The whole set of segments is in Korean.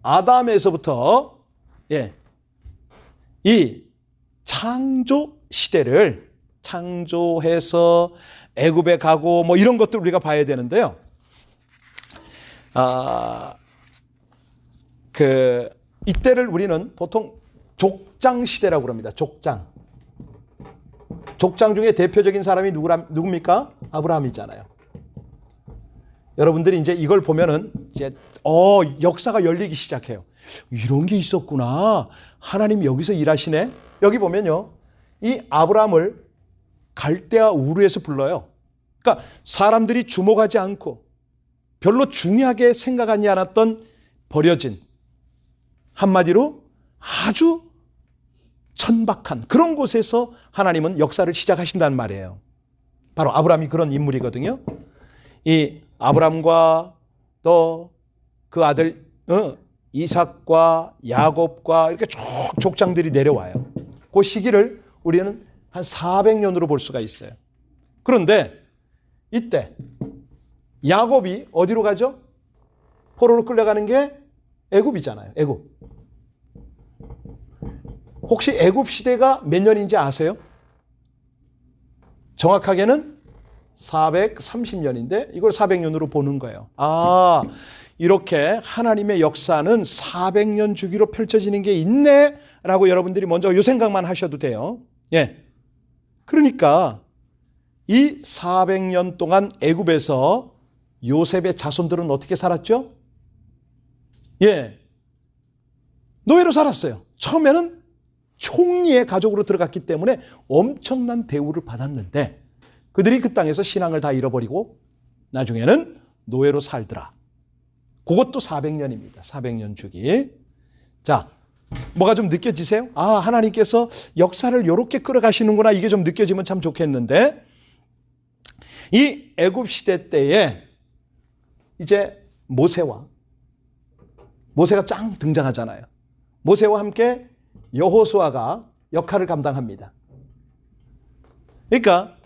아담에서부터 이 창조 시대를 창조해서 애굽에 가고 뭐 이런 것들 우리가 봐야 되는데요. 이때를 우리는 보통 족장 시대라고 합니다. 족장. 족장 중에 대표적인 사람이 누굽니까? 아브라함이잖아요. 여러분들이 이제 이걸 보면은 이제 역사가 열리기 시작해요. 이런 게 있었구나. 하나님 여기서 일하시네. 여기 보면요. 이 아브라함을 갈대아 우르에서 불러요. 그러니까 사람들이 주목하지 않고 별로 중요하게 생각하지 않았던 버려진 한마디로 아주 천박한 그런 곳에서 하나님은 역사를 시작하신다는 말이에요. 바로 아브라함이 그런 인물이거든요. 이 아브라함과 또 그 아들 이삭과 야곱과 이렇게 쭉 족장들이 내려와요. 그 시기를 우리는 한 400년으로 볼 수가 있어요. 그런데 이때 야곱이 어디로 가죠? 포로로 끌려가는 게 애굽이잖아요. 애굽. 혹시 애굽 시대가 몇 년인지 아세요? 정확하게는 430년인데 이걸 400년으로 보는 거예요. 이렇게 하나님의 역사는 400년 주기로 펼쳐지는 게 있네 라고 여러분들이 먼저 이 생각만 하셔도 돼요. 그러니까 이 400년 동안 애굽에서 요셉의 자손들은 어떻게 살았죠? 노예로 살았어요. 처음에는 총리의 가족으로 들어갔기 때문에 엄청난 대우를 받았는데 그들이 그 땅에서 신앙을 다 잃어버리고 나중에는 노예로 살더라. 그것도 400년입니다. 400년 주기. 자, 뭐가 좀 느껴지세요? 하나님께서 역사를 이렇게 끌어가시는구나. 이게 좀 느껴지면 참 좋겠는데 이 애굽 시대 때에 이제 모세가 짱 등장하잖아요. 모세와 함께 여호수아가 역할을 감당합니다. 그러니까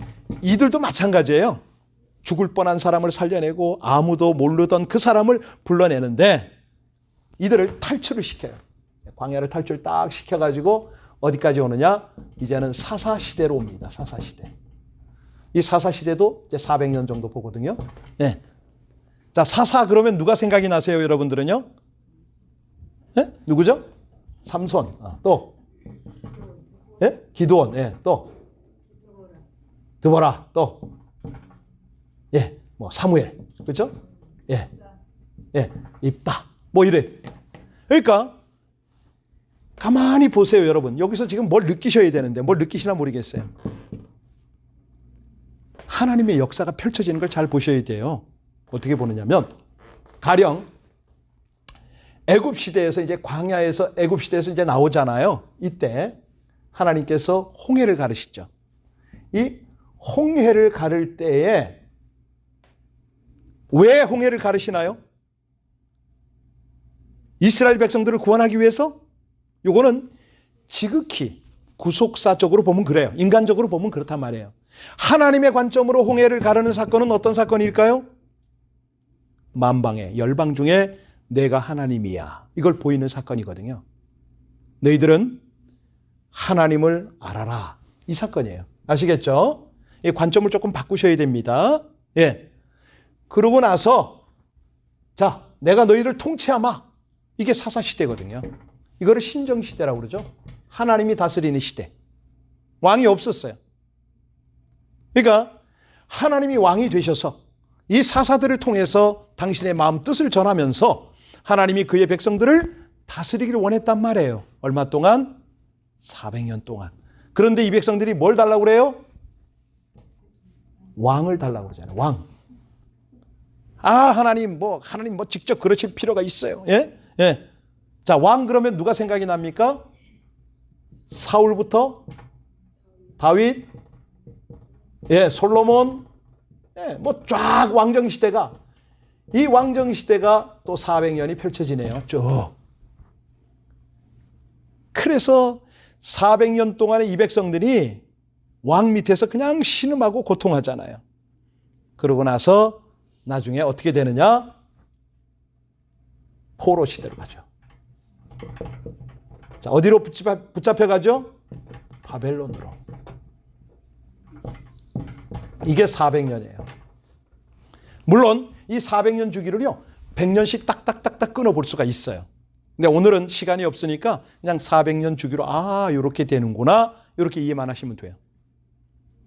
이들도 마찬가지예요. 죽을 뻔한 사람을 살려내고 아무도 모르던 그 사람을 불러내는데 이들을 탈출을 시켜요. 광야를 탈출 딱 시켜가지고 어디까지 오느냐? 이제는 사사시대로 옵니다. 사사시대. 이 사사시대도 이제 400년 정도 보거든요. 자, 사사 그러면 누가 생각이 나세요, 여러분들은요? 누구죠? 삼손. 또? 기드온. 또? 드보라. 또? 사무엘. 그렇죠? 입다. 뭐 이래. 그러니까 가만히 보세요, 여러분. 여기서 지금 뭘 느끼셔야 되는데 뭘 느끼시나 모르겠어요. 하나님의 역사가 펼쳐지는 걸 잘 보셔야 돼요. 어떻게 보느냐면 가령 애굽 시대에서 이제 광야에서 애굽 시대에서 이제 나오잖아요. 이때 하나님께서 홍해를 가르시죠. 이 홍해를 가를 때에 왜 홍해를 가르시나요? 이스라엘 백성들을 구원하기 위해서? 요거는 지극히 구속사적으로 보면 그래요. 인간적으로 보면 그렇단 말이에요. 하나님의 관점으로 홍해를 가르는 사건은 어떤 사건일까요? 만방의 열방 중에 내가 하나님이야. 이걸 보이는 사건이거든요. 너희들은 하나님을 알아라. 이 사건이에요. 아시겠죠? 이 관점을 조금 바꾸셔야 됩니다. 그러고 나서 자, 내가 너희를 통치하마. 이게 사사시대거든요. 이거를 신정시대라고 그러죠. 하나님이 다스리는 시대. 왕이 없었어요. 그러니까 하나님이 왕이 되셔서 이 사사들을 통해서 당신의 마음 뜻을 전하면서 하나님이 그의 백성들을 다스리기를 원했단 말이에요. 얼마 동안? 400년 동안. 그런데 이 백성들이 뭘 달라고 그래요? 왕을 달라고 그러잖아요. 왕. 하나님 직접 그러실 필요가 있어요. 자, 왕 그러면 누가 생각이 납니까? 사울부터 다윗, 솔로몬, 쫙 왕정시대가, 이 왕정시대가 또 400년이 펼쳐지네요. 쭉. 그래서 400년 동안의 이 백성들이 왕 밑에서 그냥 신음하고 고통하잖아요. 그러고 나서 나중에 어떻게 되느냐? 포로 시대로 가죠. 자, 어디로 붙잡혀가죠? 바벨론으로. 이게 400년이에요. 물론 이 400년 주기를요 100년씩 딱딱딱딱 끊어볼 수가 있어요. 근데 오늘은 시간이 없으니까 그냥 400년 주기로 이렇게 되는구나 이렇게 이해만 하시면 돼요.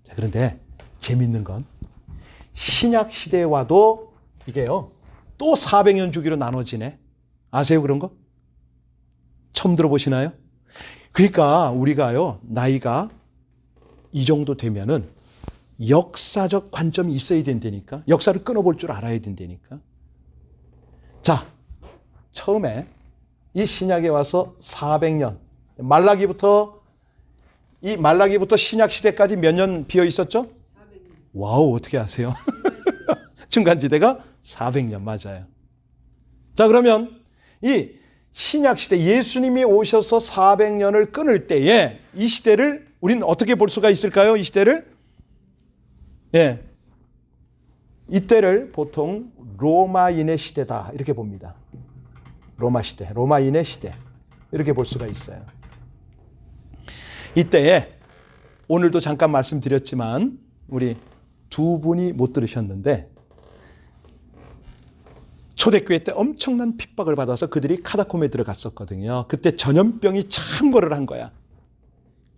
자, 그런데 재밌는 건 신약 시대와도 이게요 또 400년 주기로 나눠지네. 아세요 그런 거? 처음 들어보시나요? 그러니까 우리가요 나이가 이 정도 되면은 역사적 관점이 있어야 된다니까. 역사를 끊어볼 줄 알아야 된다니까. 자, 처음에 이 신약에 와서 400년 말라기부터 신약 시대까지 몇 년 비어 있었죠? 400년. 와우, 어떻게 아세요? 중간지대가 400년 맞아요. 자, 그러면 이 신약 시대 예수님이 오셔서 400년을 끊을 때에 이 시대를 우리는 어떻게 볼 수가 있을까요? 이 시대를? 예. 이때를 보통 로마인의 시대다 이렇게 봅니다. 로마 시대, 로마인의 시대 이렇게 볼 수가 있어요. 이때에 오늘도 잠깐 말씀드렸지만 우리 두 분이 못 들으셨는데 초대교회 때 엄청난 핍박을 받아서 그들이 카타콤에 들어갔었거든요. 그때 전염병이 창궐을 한 거야.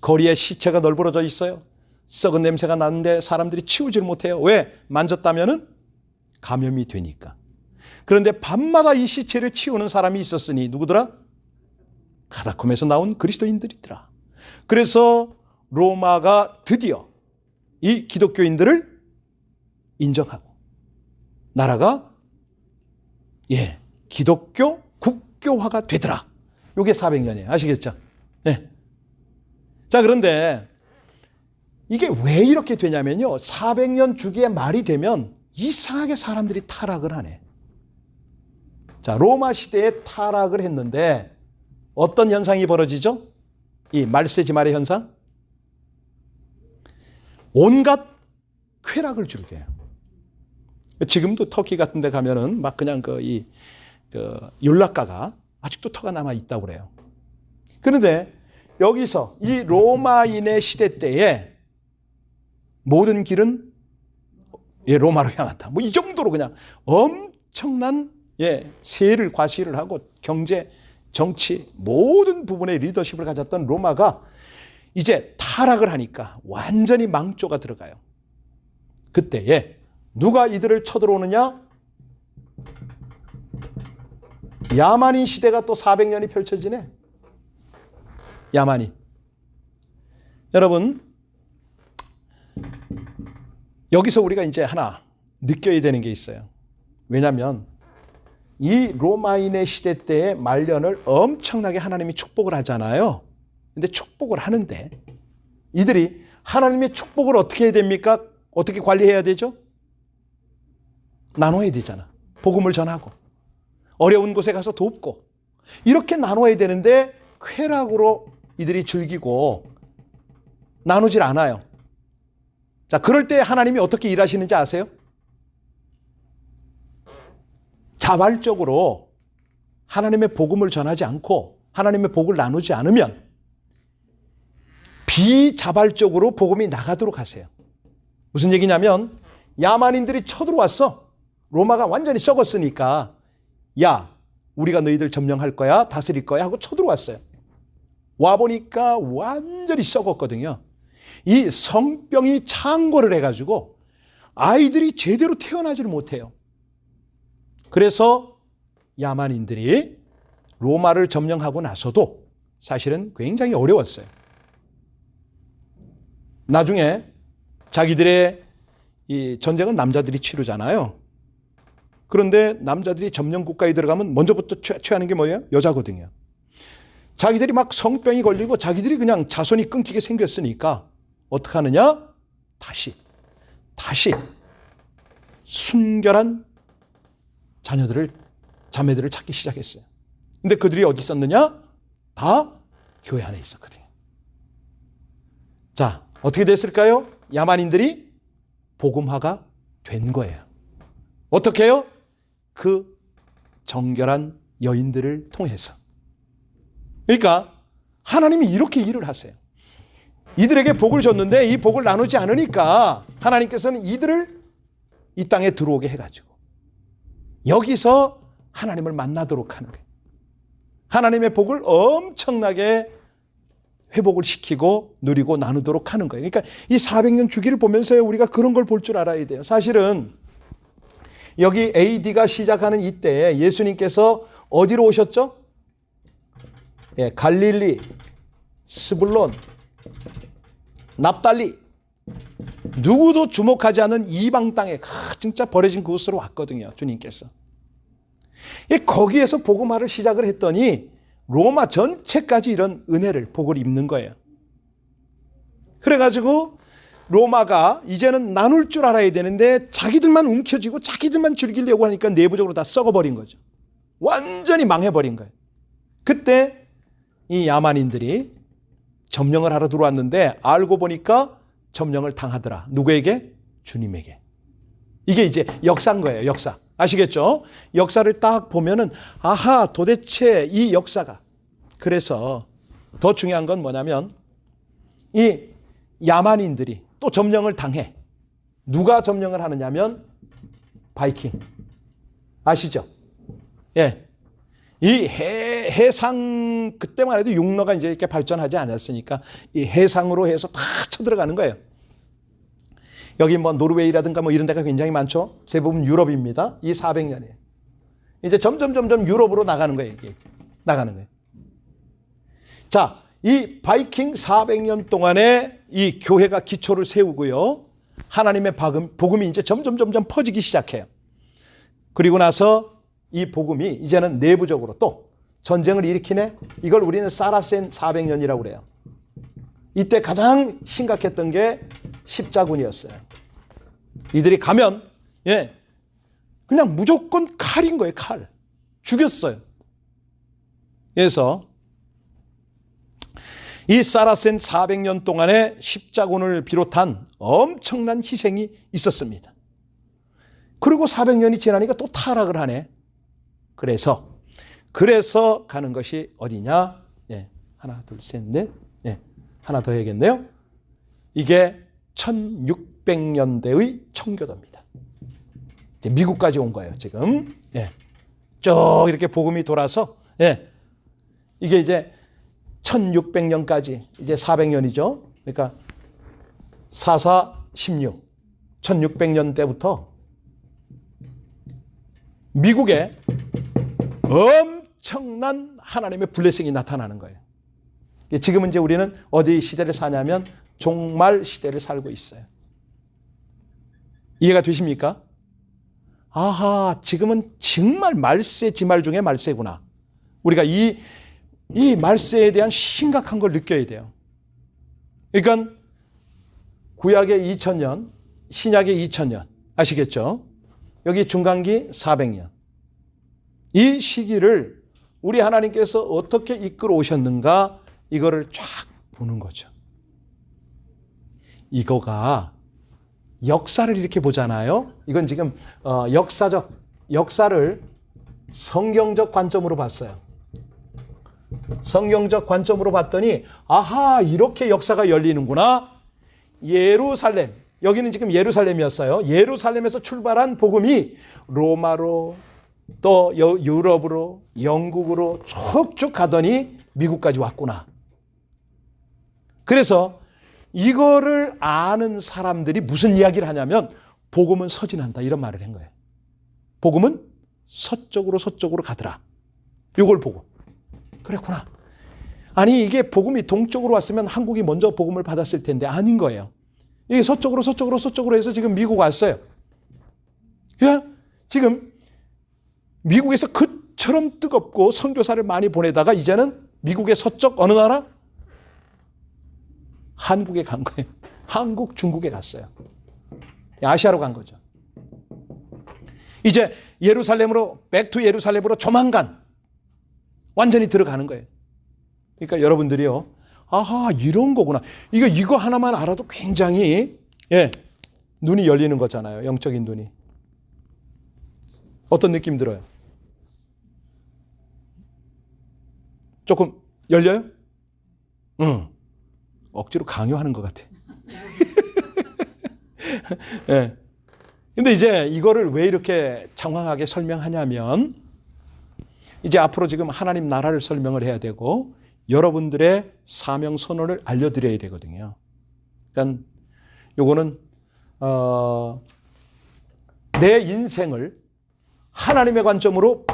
거리에 시체가 널브러져 있어요. 썩은 냄새가 나는데 사람들이 치우질 못해요. 왜? 만졌다면은 감염이 되니까. 그런데 밤마다 이 시체를 치우는 사람이 있었으니 누구더라? 카타콤에서 나온 그리스도인들이더라. 그래서 로마가 드디어 이 기독교인들을 인정하고 나라가 기독교 국교화가 되더라. 이게 400년이에요. 아시겠죠? 예. 자, 그런데 이게 왜 이렇게 되냐면요. 400년 주기의 말이 되면 이상하게 사람들이 타락을 하네. 자, 로마 시대에 타락을 했는데 어떤 현상이 벌어지죠? 이 말세지말의 현상? 온갖 쾌락을 즐겨요. 지금도 터키 같은 데 가면은 막 그냥 율락가가 아직도 터가 남아 있다고 그래요. 그런데 여기서 이 로마인의 시대 때에 모든 길은 로마로 향한다. 뭐 이 정도로 그냥 엄청난 세를 과시를 하고 경제, 정치 모든 부분의 리더십을 가졌던 로마가 이제 타락을 하니까 완전히 망조가 들어가요. 그때에 누가 이들을 쳐들어오느냐? 야만인 시대가 또 400년이 펼쳐지네. 야만인. 여러분, 여기서 우리가 이제 하나 느껴야 되는 게 있어요. 왜냐하면 이 로마인의 시대 때의 말년을 엄청나게 하나님이 축복을 하잖아요. 근데 축복을 하는데 이들이 하나님의 축복을 어떻게 해야 됩니까? 어떻게 관리해야 되죠? 나눠야 되잖아. 복음을 전하고 어려운 곳에 가서 돕고 이렇게 나눠야 되는데 쾌락으로 이들이 즐기고 나누질 않아요. 자, 그럴 때 하나님이 어떻게 일하시는지 아세요? 자발적으로 하나님의 복음을 전하지 않고 하나님의 복을 나누지 않으면 비자발적으로 복음이 나가도록 하세요. 무슨 얘기냐면 야만인들이 쳐들어왔어. 로마가 완전히 썩었으니까 야, 우리가 너희들 점령할 거야, 다스릴 거야 하고 쳐들어왔어요. 와보니까 완전히 썩었거든요. 이 성병이 창궐을 해가지고 아이들이 제대로 태어나지를 못해요. 그래서 야만인들이 로마를 점령하고 나서도 사실은 굉장히 어려웠어요. 나중에 자기들의 이 전쟁은 남자들이 치르잖아요. 그런데 남자들이 점령 국가에 들어가면 먼저부터 취하는 게 뭐예요? 여자거든요. 자기들이 막 성병이 걸리고 자기들이 그냥 자손이 끊기게 생겼으니까 어떻게 하느냐? 다시 순결한 자매들을 찾기 시작했어요. 근데 그들이 어디 있었느냐? 다 교회 안에 있었거든요. 자, 어떻게 됐을까요? 야만인들이 복음화가 된 거예요. 어떻게 해요? 그 정결한 여인들을 통해서. 그러니까 하나님이 이렇게 일을 하세요. 이들에게 복을 줬는데 이 복을 나누지 않으니까 하나님께서는 이들을 이 땅에 들어오게 해가지고 여기서 하나님을 만나도록 하는 거예요. 하나님의 복을 엄청나게 회복을 시키고 누리고 나누도록 하는 거예요. 그러니까 이 400년 주기를 보면서 우리가 그런 걸 볼 줄 알아야 돼요. 사실은 여기 AD가 시작하는 이때 예수님께서 어디로 오셨죠? 예, 갈릴리, 스불론, 납달리, 누구도 주목하지 않은 이방 땅에 진짜 버려진 그곳으로 왔거든요. 주님께서. 거기에서 복음화를 시작을 했더니 로마 전체까지 이런 은혜를 복을 입는 거예요. 그래가지고 로마가 이제는 나눌 줄 알아야 되는데 자기들만 움켜쥐고 자기들만 즐기려고 하니까 내부적으로 다 썩어버린 거죠. 완전히 망해버린 거예요. 그때 이 야만인들이 점령을 하러 들어왔는데 알고 보니까 점령을 당하더라. 누구에게? 주님에게. 이게 이제 역사인 거예요. 역사. 아시겠죠? 역사를 딱 보면은 아하, 도대체 이 역사가. 그래서 더 중요한 건 뭐냐면 이 야만인들이 또 점령을 당해. 누가 점령을 하느냐면 바이킹. 아시죠? 예. 이 해상, 그때만 해도 육로가 이제 이렇게 발전하지 않았으니까 이 해상으로 해서 다 쳐들어가는 거예요. 여기 뭐 노르웨이라든가 뭐 이런 데가 굉장히 많죠. 대부분 유럽입니다. 이 400년이에요. 이제 점점 유럽으로 나가는 거예요. 이게 나가는 거예요. 자, 이 바이킹 400년 동안에 이 교회가 기초를 세우고요. 하나님의 복음이 이제 점점 퍼지기 시작해요. 그리고 나서 이 복음이 이제는 내부적으로 또 전쟁을 일으키네. 이걸 우리는 사라센 400년이라고 그래요. 이때 가장 심각했던 게 십자군이었어요. 이들이 가면 그냥 무조건 칼인 거예요. 칼. 죽였어요. 그래서 이 사라센 400년 동안에 십자군을 비롯한 엄청난 희생이 있었습니다. 그리고 400년이 지나니까 또 타락을 하네. 그래서 가는 것이 어디냐? 하나, 둘, 셋, 넷. 하나 더 해야겠네요. 이게 1600년대의 청교도입니다. 이제 미국까지 온 거예요, 지금. 쭉 이렇게 복음이 돌아서, 이게 이제 1600년까지, 이제 400년이죠. 그러니까 4416, 1600년대부터 미국에 엄청난 하나님의 블레싱이 나타나는 거예요. 지금은 이제 우리는 어디 시대를 사냐면 종말 시대를 살고 있어요. 이해가 되십니까? 아하, 지금은 정말 말세 지말 중에 말세구나. 우리가 이 말세에 대한 심각한 걸 느껴야 돼요. 그러니까 구약의 2000년, 신약의 2000년 아시겠죠? 여기 중간기 400년. 이 시기를 우리 하나님께서 어떻게 이끌어 오셨는가 이거를 쫙 보는 거죠. 이거가 역사를 이렇게 보잖아요. 이건 지금 역사를 성경적 관점으로 봤어요. 성경적 관점으로 봤더니 아하, 이렇게 역사가 열리는구나. 예루살렘, 여기는 지금 예루살렘이었어요. 예루살렘에서 출발한 복음이 로마로 또 유럽으로 영국으로 쭉쭉 가더니 미국까지 왔구나. 그래서 이거를 아는 사람들이 무슨 이야기를 하냐면 복음은 서진한다 이런 말을 한 거예요. 복음은 서쪽으로 가더라. 이걸 보고 그랬구나. 아니 이게 복음이 동쪽으로 왔으면 한국이 먼저 복음을 받았을 텐데 아닌 거예요. 이게 서쪽으로 해서 지금 미국 왔어요. 지금 미국에서 그처럼 뜨겁고 선교사를 많이 보내다가 이제는 미국의 서쪽 어느 나라? 한국에 간 거예요. 한국, 중국에 갔어요. 아시아로 간 거죠. 이제 예루살렘으로, 백투 예루살렘으로 조만간 완전히 들어가는 거예요. 그러니까 여러분들이요. 아하, 이런 거구나. 이거 하나만 알아도 굉장히, 눈이 열리는 거잖아요. 영적인 눈이. 어떤 느낌 들어요? 조금 열려요? 응. 억지로 강요하는 것 같아. 예. 근데 이제 이거를 왜 이렇게 장황하게 설명하냐면, 이제 앞으로 지금 하나님 나라를 설명을 해야 되고, 여러분들의 사명 선언을 알려드려야 되거든요. 그러니까 요거는 내 인생을 하나님의 관점으로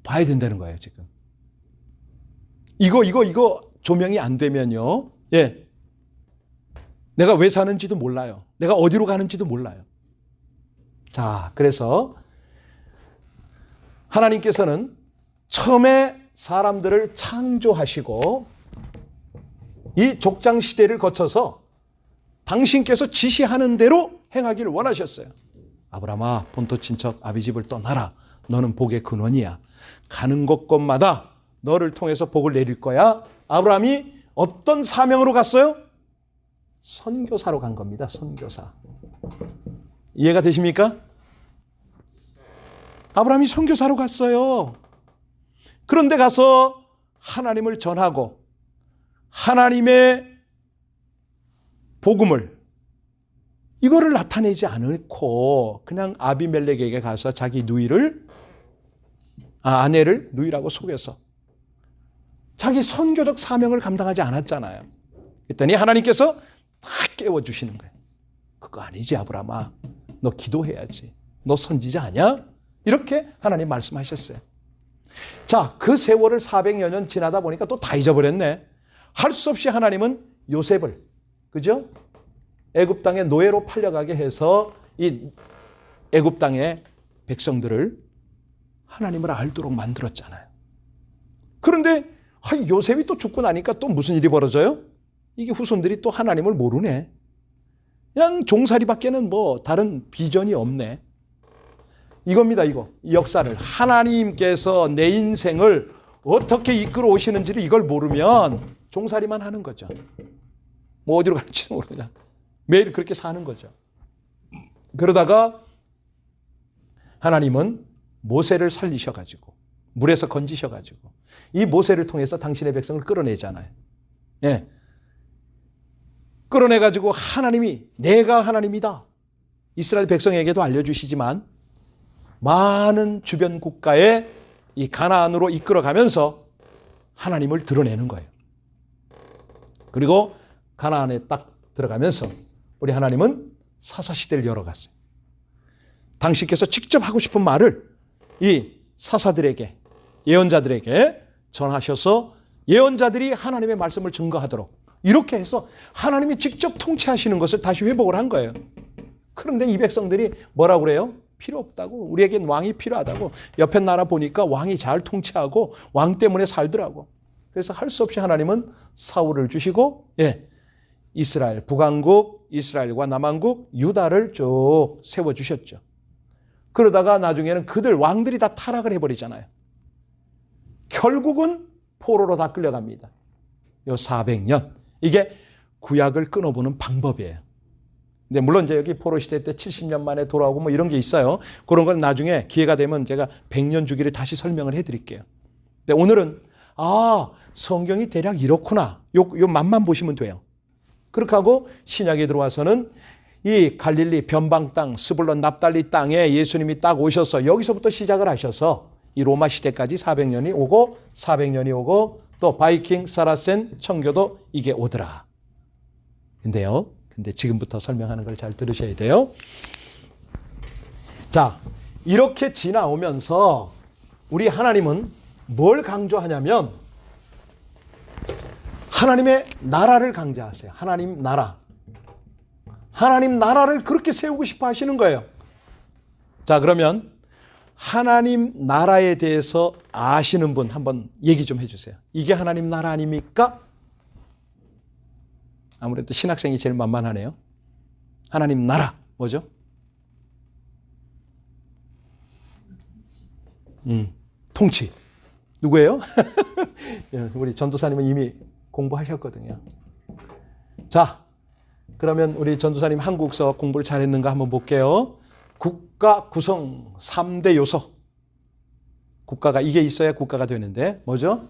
봐야 된다는 거예요, 지금. 이거 조명이 안 되면요. 예. 내가 왜 사는지도 몰라요. 내가 어디로 가는지도 몰라요. 자, 그래서 하나님께서는 처음에 사람들을 창조하시고 이 족장 시대를 거쳐서 당신께서 지시하는 대로 행하기를 원하셨어요. 아브라함아, 본토 친척 아비 집을 떠나라. 너는 복의 근원이야. 가는 곳곳마다 너를 통해서 복을 내릴 거야. 아브라함이 어떤 사명으로 갔어요? 선교사로 간 겁니다. 선교사. 이해가 되십니까? 아브라함이 선교사로 갔어요. 그런데 가서 하나님을 전하고 하나님의 복음을 이거를 나타내지 않고 그냥 아비멜렉에게 가서 자기 아내를 누이라고 속여서 자기 선교적 사명을 감당하지 않았잖아요. 그랬더니 하나님께서 다 깨워주시는 거예요. 그거 아니지, 아브라함아. 너 기도해야지. 너 선지자 아니야? 이렇게 하나님 말씀하셨어요. 자, 그 세월을 400여 년 지나다 보니까 또 다 잊어버렸네. 할 수 없이 하나님은 요셉을, 그죠? 애굽 땅에 노예로 팔려가게 해서 이 애굽 땅의 백성들을 하나님을 알도록 만들었잖아요. 그런데 요셉이 또 죽고 나니까 또 무슨 일이 벌어져요? 이게 후손들이 또 하나님을 모르네. 그냥 종살이밖에는 뭐 다른 비전이 없네. 이겁니다, 이거. 이 역사를. 하나님께서 내 인생을 어떻게 이끌어 오시는지를 이걸 모르면 종살이만 하는 거죠. 뭐 어디로 갈지도 모르냐. 매일 그렇게 사는 거죠. 그러다가 하나님은 모세를 살리셔가지고 물에서 건지셔가지고 이 모세를 통해서 당신의 백성을 끌어내잖아요. 예. 끌어내가지고 하나님이 내가 하나님이다. 이스라엘 백성에게도 알려주시지만 많은 주변 국가에 이 가나안으로 이끌어가면서 하나님을 드러내는 거예요. 그리고 가나안에 딱 들어가면서 우리 하나님은 사사시대를 열어갔어요. 당신께서 직접 하고 싶은 말을 이 사사들에게, 예언자들에게 전하셔서 예언자들이 하나님의 말씀을 증거하도록 이렇게 해서 하나님이 직접 통치하시는 것을 다시 회복을 한 거예요. 그런데 이 백성들이 뭐라고 그래요? 필요 없다고. 우리에겐 왕이 필요하다고. 옆에 나라 보니까 왕이 잘 통치하고 왕 때문에 살더라고. 그래서 할 수 없이 하나님은 사울을 주시고 이스라엘 북왕국, 이스라엘과 남왕국, 유다를 쭉 세워주셨죠. 그러다가 나중에는 그들 왕들이 다 타락을 해버리잖아요. 결국은 포로로 다 끌려갑니다. 요 400년. 이게 구약을 끊어보는 방법이에요. 근데 물론 이제 여기 포로 시대 때 70년 만에 돌아오고 뭐 이런 게 있어요. 그런 건 나중에 기회가 되면 제가 100년 주기를 다시 설명을 해드릴게요. 근데 오늘은 성경이 대략 이렇구나. 요 맛만 보시면 돼요. 그렇게 하고 신약에 들어와서는 이 갈릴리 변방 땅 스불론 납달리 땅에 예수님이 딱 오셔서 여기서부터 시작을 하셔서 이 로마 시대까지 400년이 오고 400년이 오고 또 바이킹, 사라센, 청교도 이게 오더라. 근데 지금부터 설명하는 걸 잘 들으셔야 돼요. 자, 이렇게 지나오면서 우리 하나님은 뭘 강조하냐면 하나님의 나라를 강조하세요. 하나님 나라. 하나님 나라를 그렇게 세우고 싶어 하시는 거예요. 자, 그러면 하나님 나라에 대해서 아시는 분 한번 얘기 좀 해주세요. 이게 하나님 나라 아닙니까? 아무래도 신학생이 제일 만만하네요. 하나님 나라 뭐죠? 통치. 누구예요? 우리 전도사님은 이미 공부하셨거든요. 자, 그러면 우리 전도사님 한국서 공부를 잘했는가 한번 볼게요. 국가 구성 3대 요소. 국가가 이게 있어야 국가가 되는데 뭐죠?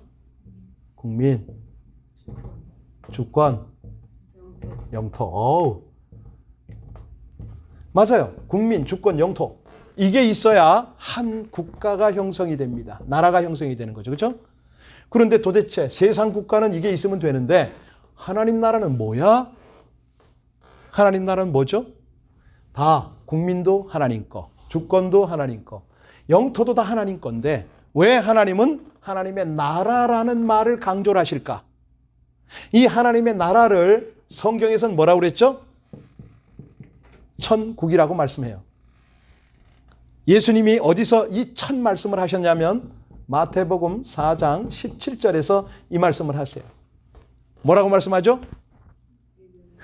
국민, 주권, 영토. 어우. 맞아요. 국민, 주권, 영토. 이게 있어야 한 국가가 형성이 됩니다. 나라가 형성이 되는 거죠. 그렇죠? 그런데 도대체 세상 국가는 이게 있으면 되는데 하나님 나라는 뭐야? 하나님 나라는 뭐죠? 다 국민도 하나님 거, 주권도 하나님 거, 영토도 다 하나님 건데 왜 하나님은 하나님의 나라라는 말을 강조를 하실까? 이 하나님의 나라를 성경에서는 뭐라고 그랬죠? 천국이라고 말씀해요. 예수님이 어디서 이 첫 말씀을 하셨냐면 마태복음 4장 17절에서 이 말씀을 하세요. 뭐라고 말씀하죠?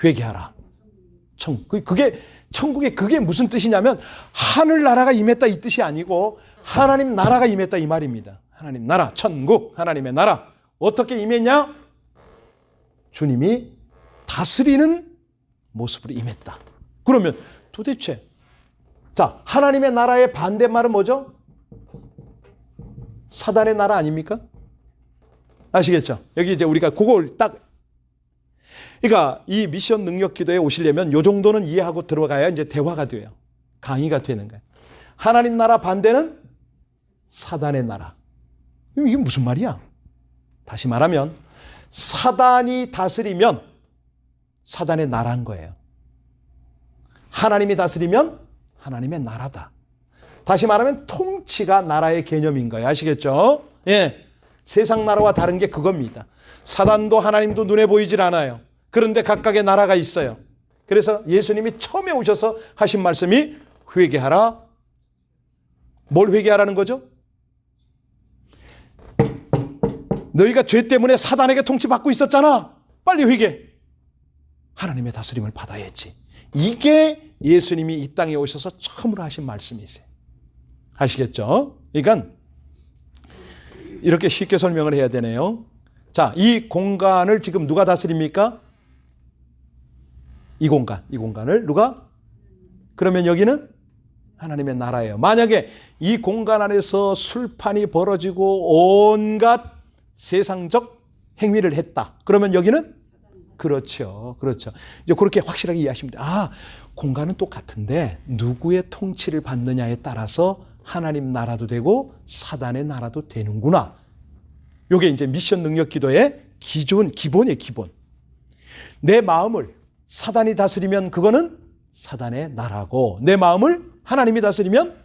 회개하라. 그게 천국에 그게 무슨 뜻이냐면 하늘나라가 임했다 이 뜻이 아니고 하나님 나라가 임했다 이 말입니다. 하나님 나라, 천국, 하나님의 나라. 어떻게 임했냐? 주님이 다스리는 모습으로 임했다. 그러면 도대체 자, 하나님의 나라의 반대말은 뭐죠? 사단의 나라 아닙니까? 아시겠죠? 여기 이제 우리가 그걸 딱 그러니까 이 미션 능력 기도에 오시려면 요 정도는 이해하고 들어가야 이제 대화가 돼요. 강의가 되는 거예요. 하나님 나라 반대는 사단의 나라. 이게 무슨 말이야? 다시 말하면 사단이 다스리면 사단의 나라인 거예요. 하나님이 다스리면 하나님의 나라다. 다시 말하면 통치가 나라의 개념인 거예요. 아시겠죠? 예. 세상 나라와 다른 게 그겁니다. 사단도 하나님도 눈에 보이질 않아요. 그런데 각각의 나라가 있어요. 그래서 예수님이 처음에 오셔서 하신 말씀이 회개하라. 뭘 회개하라는 거죠? 너희가 죄 때문에 사단에게 통치받고 있었잖아. 빨리 회개. 하나님의 다스림을 받아야지. 이게 예수님이 이 땅에 오셔서 처음으로 하신 말씀이세요. 아시겠죠? 그러니까 이렇게 쉽게 설명을 해야 되네요. 자, 이 공간을 지금 누가 다스립니까? 이 공간을 누가? 그러면 여기는 하나님의 나라예요. 만약에 이 공간 안에서 술판이 벌어지고 온갖 세상적 행위를 했다. 그러면 여기는? 그렇죠. 이제 그렇게 확실하게 이해하시면 돼요. 아, 공간은 똑같은데 누구의 통치를 받느냐에 따라서 하나님 나라도 되고 사단의 나라도 되는구나. 이게 이제 미션 능력 기도의 기본이에요, 기본. 내 마음을 사단이 다스리면 그거는 사단의 나라고 내 마음을 하나님이 다스리면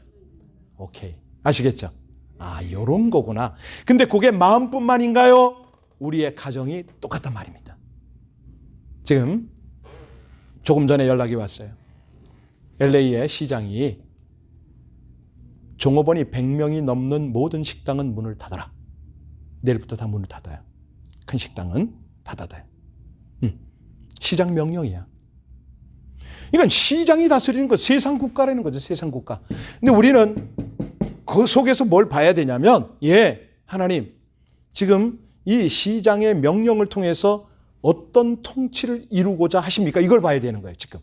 오케이. 아시겠죠? 아, 요런 거구나. 근데 그게 마음뿐만인가요? 우리의 가정이 똑같단 말입니다. 지금 조금 전에 연락이 왔어요. LA의 시장이 종업원이 100명이 넘는 모든 식당은 문을 닫아라. 내일부터 다 문을 닫아요. 큰 식당은 다 닫아요. 시장 명령이야. 이건 시장이 다스리는 거, 세상 국가라는 거죠. 세상 국가. 근데 우리는 그 속에서 뭘 봐야 되냐면, 하나님, 지금 이 시장의 명령을 통해서 어떤 통치를 이루고자 하십니까? 이걸 봐야 되는 거예요, 지금.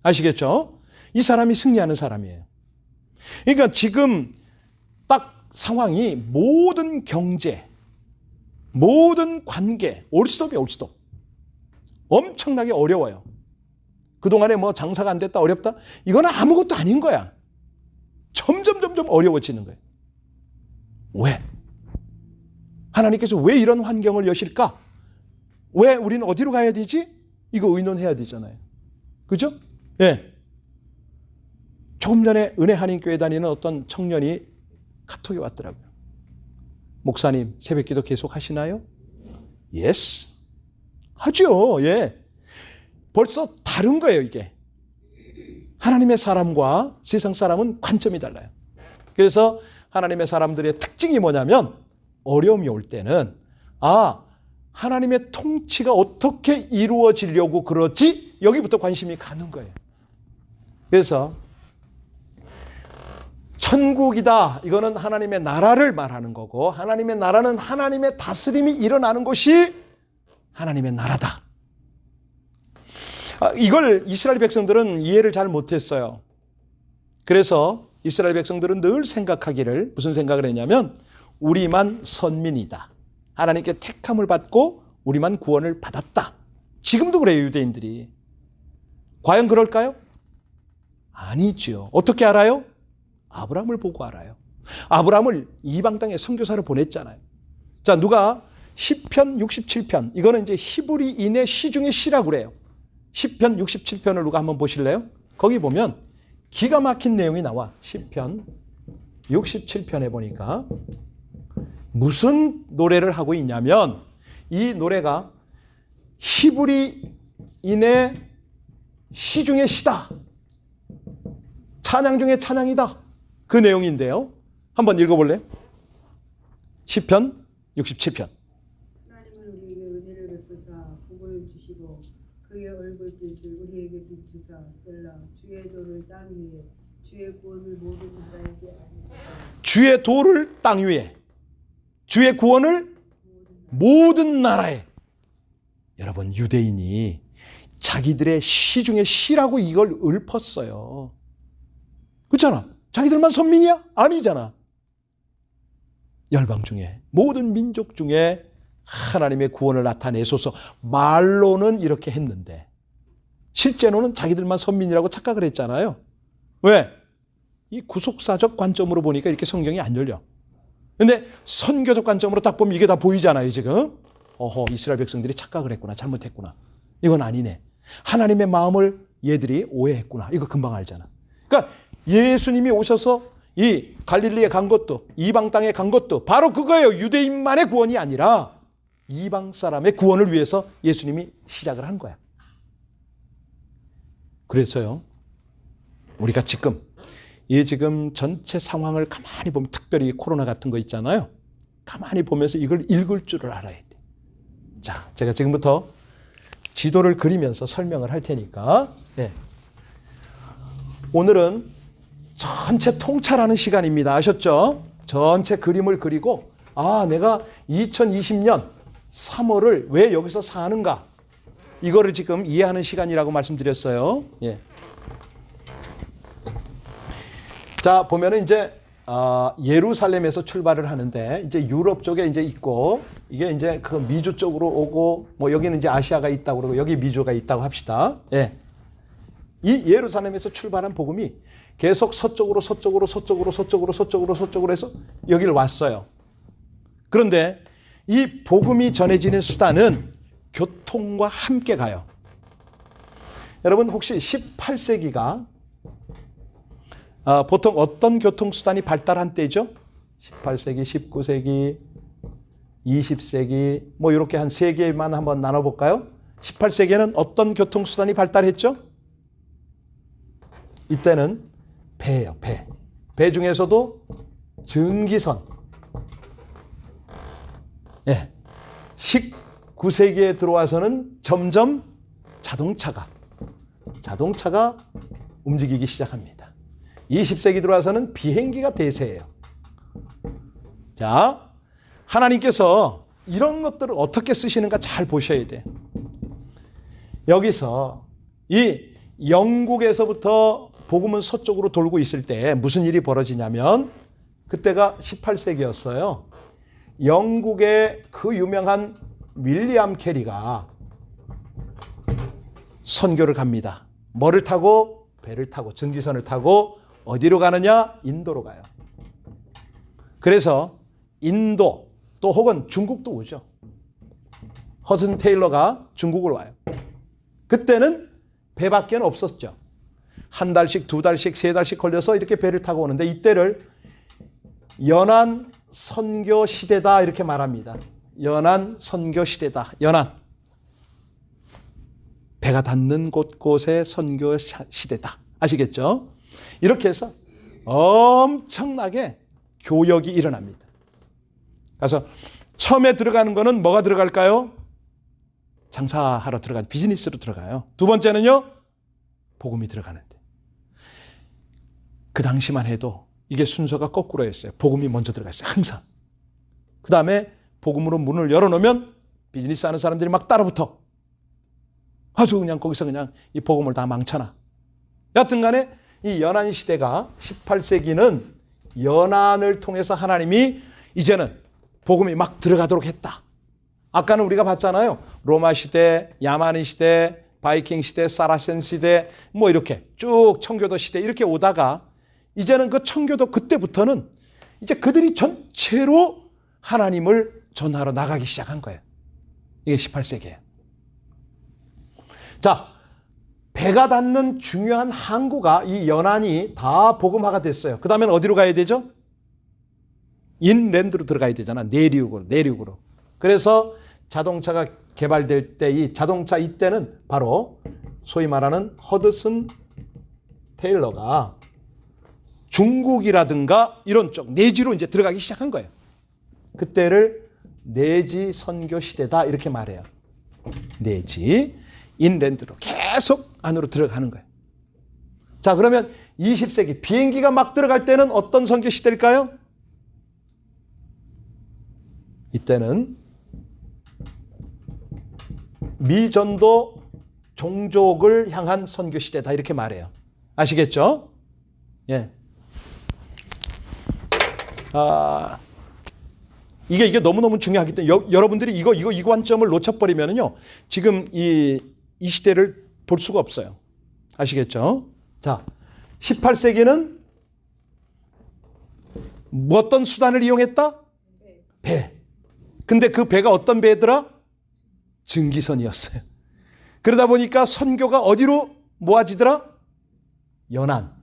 아시겠죠? 이 사람이 승리하는 사람이에요. 그러니까 지금 딱 상황이 모든 경제, 모든 관계, 올스톱이에요, 올스톱. 엄청나게 어려워요. 그동안에 뭐 장사가 안 됐다, 어렵다? 이건 아무것도 아닌 거야. 점점 어려워지는 거예요. 왜? 하나님께서 왜 이런 환경을 여실까? 왜 우리는 어디로 가야 되지? 이거 의논해야 되잖아요. 그죠? 예. 조금 전에 은혜 한인교회 다니는 어떤 청년이 카톡이 왔더라고요. 목사님, 새벽기도 계속 하시나요? Yes. 하죠. 예. 벌써 다른 거예요, 이게. 하나님의 사람과 세상 사람은 관점이 달라요. 그래서 하나님의 사람들의 특징이 뭐냐면 어려움이 올 때는 하나님의 통치가 어떻게 이루어지려고 그러지? 여기부터 관심이 가는 거예요. 그래서 천국이다. 이거는 하나님의 나라를 말하는 거고 하나님의 나라는 하나님의 다스림이 일어나는 곳이 하나님의 나라다. 이걸 이스라엘 백성들은 이해를 잘 못했어요. 그래서 이스라엘 백성들은 늘 생각하기를 무슨 생각을 했냐면 우리만 선민이다. 하나님께 택함을 받고 우리만 구원을 받았다. 지금도 그래요, 유대인들이. 과연 그럴까요? 아니지요. 어떻게 알아요? 아브라함을 보고 알아요. 아브라함을 이방 땅에 선교사를 보냈잖아요. 자, 누가 시편 67편, 이거는 이제 히브리인의 시 중에 시라고 그래요. 시편 67편을 누가 한번 보실래요? 거기 보면 기가 막힌 내용이 나와. 시편 67편에 보니까 무슨 노래를 하고 있냐면 이 노래가 히브리인의 시 중에 시다. 찬양 중에 찬양이다. 그 내용인데요. 한번 읽어볼래요? 시편 67편. 하나님은 우리에게 은혜를 베푸사 복을 주시고 그의 얼굴빛을 우리에게 비추사 셀라. 주의 도를 땅 위에 주의 구원을 모든 나라에게 알리소서. 주의 도를 땅 위에 주의 구원을 모든 나라에. 여러분, 유대인이 자기들의 시 중에 시라고 이걸 읊었어요. 그렇잖아. 자기들만 선민이야? 아니잖아. 열방 중에 모든 민족 중에 하나님의 구원을 나타내소서. 말로는 이렇게 했는데 실제로는 자기들만 선민이라고 착각을 했잖아요. 왜? 이 구속사적 관점으로 보니까 이렇게 성경이 안 열려. 근데 선교적 관점으로 딱 보면 이게 다 보이잖아요, 지금. 어허, 이스라엘 백성들이 착각을 했구나. 잘못했구나. 이건 아니네. 하나님의 마음을 얘들이 오해했구나. 이거 금방 알잖아. 그러니까 예수님이 오셔서 이 갈릴리에 간 것도, 이방 땅에 간 것도 바로 그거예요. 유대인만의 구원이 아니라 이방 사람의 구원을 위해서 예수님이 시작을 한 거야. 그래서요, 우리가 지금 전체 상황을 가만히 보면, 특별히 코로나 같은 거 있잖아요. 가만히 보면서 이걸 읽을 줄을 알아야 돼. 자, 제가 지금부터 지도를 그리면서 설명을 할 테니까, 네. 오늘은 전체 통찰하는 시간입니다. 아셨죠? 전체 그림을 그리고, 내가 2020년 3월을 왜 여기서 사는가? 이거를 지금 이해하는 시간이라고 말씀드렸어요. 예. 자, 보면은 이제 예루살렘에서 출발을 하는데 이제 유럽 쪽에 이제 있고, 이게 이제 그 미주 쪽으로 오고, 뭐 여기는 이제 아시아가 있다고 그러고 여기 미주가 있다고 합시다. 예. 이 예루살렘에서 출발한 복음이 계속 서쪽으로 해서 여기를 왔어요. 그런데 이 복음이 전해지는 수단은 교통과 함께 가요. 여러분, 혹시 18세기가 보통 어떤 교통수단이 발달한 때죠? 18세기, 19세기, 20세기, 뭐 이렇게 한 3개만 한번 나눠볼까요? 18세기에는 어떤 교통수단이 발달했죠? 이때는 배예요, 배. 배 중에서도 증기선. 예. 19세기에 들어와서는 점점 자동차가 움직이기 시작합니다. 20세기 들어와서는 비행기가 대세예요. 자, 하나님께서 이런 것들을 어떻게 쓰시는가 잘 보셔야 돼. 여기서 이 영국에서부터 복음은 서쪽으로 돌고 있을 때 무슨 일이 벌어지냐면, 그때가 18세기였어요. 영국의 그 유명한 윌리엄 캐리가 선교를 갑니다. 뭐를 타고? 배를 타고, 증기선을 타고 어디로 가느냐? 인도로 가요. 그래서 인도, 또 혹은 중국도 오죠. 허슨 테일러가 중국으로 와요. 그때는 배밖에 없었죠. 한 달씩, 2달씩, 3달씩 걸려서 이렇게 배를 타고 오는데, 이때를 연안 선교 시대다 이렇게 말합니다. 연안 선교 시대다. 연안. 배가 닿는 곳곳의 선교 시대다. 아시겠죠? 이렇게 해서 엄청나게 교역이 일어납니다. 그래서 처음에 들어가는 거는 뭐가 들어갈까요? 장사하러 들어가요. 비즈니스로 들어가요. 두 번째는요, 복음이 들어가는데. 그 당시만 해도 이게 순서가 거꾸로였어요. 복음이 먼저 들어갔어요. 항상. 그 다음에 복음으로 문을 열어놓으면 비즈니스 하는 사람들이 막 따라붙어. 아주 그냥 거기서 그냥 이 복음을 다 망쳐놔. 여하튼 간에 이 연안 시대가 18세기는 연안을 통해서 하나님이 이제는 복음이 막 들어가도록 했다. 아까는 우리가 봤잖아요. 로마 시대, 야마니 시대, 바이킹 시대, 사라센 시대 뭐 이렇게 쭉 청교도 시대 이렇게 오다가 이제는 그 청교도 그때부터는 이제 그들이 전체로 하나님을 전하러 나가기 시작한 거예요. 이게 18세기예요. 자, 배가 닿는 중요한 항구가 이 연안이 다 복음화가 됐어요. 그 다음엔 어디로 가야 되죠? 인랜드로 들어가야 되잖아. 내륙으로. 그래서 자동차가 개발될 때 이 자동차 이때는 바로 소위 말하는 허드슨 테일러가 중국이라든가 이런 쪽 내지로 이제 들어가기 시작한 거예요. 그때를 내지 선교 시대다 이렇게 말해요. 내지 인랜드로 계속 안으로 들어가는 거예요. 자, 그러면 20세기 비행기가 막 들어갈 때는 어떤 선교 시대일까요? 이때는 미전도 종족을 향한 선교 시대다 이렇게 말해요. 아시겠죠? 예. 이게 너무너무 중요하기 때문에 여러분들이 이거 관점을 놓쳐버리면요 지금 이 시대를 볼 수가 없어요. 아시겠죠? 자, 18세기는 어떤 수단을 이용했다? 배. 근데 그 배가 어떤 배더라? 증기선이었어요. 그러다 보니까 선교가 어디로 모아지더라? 연안.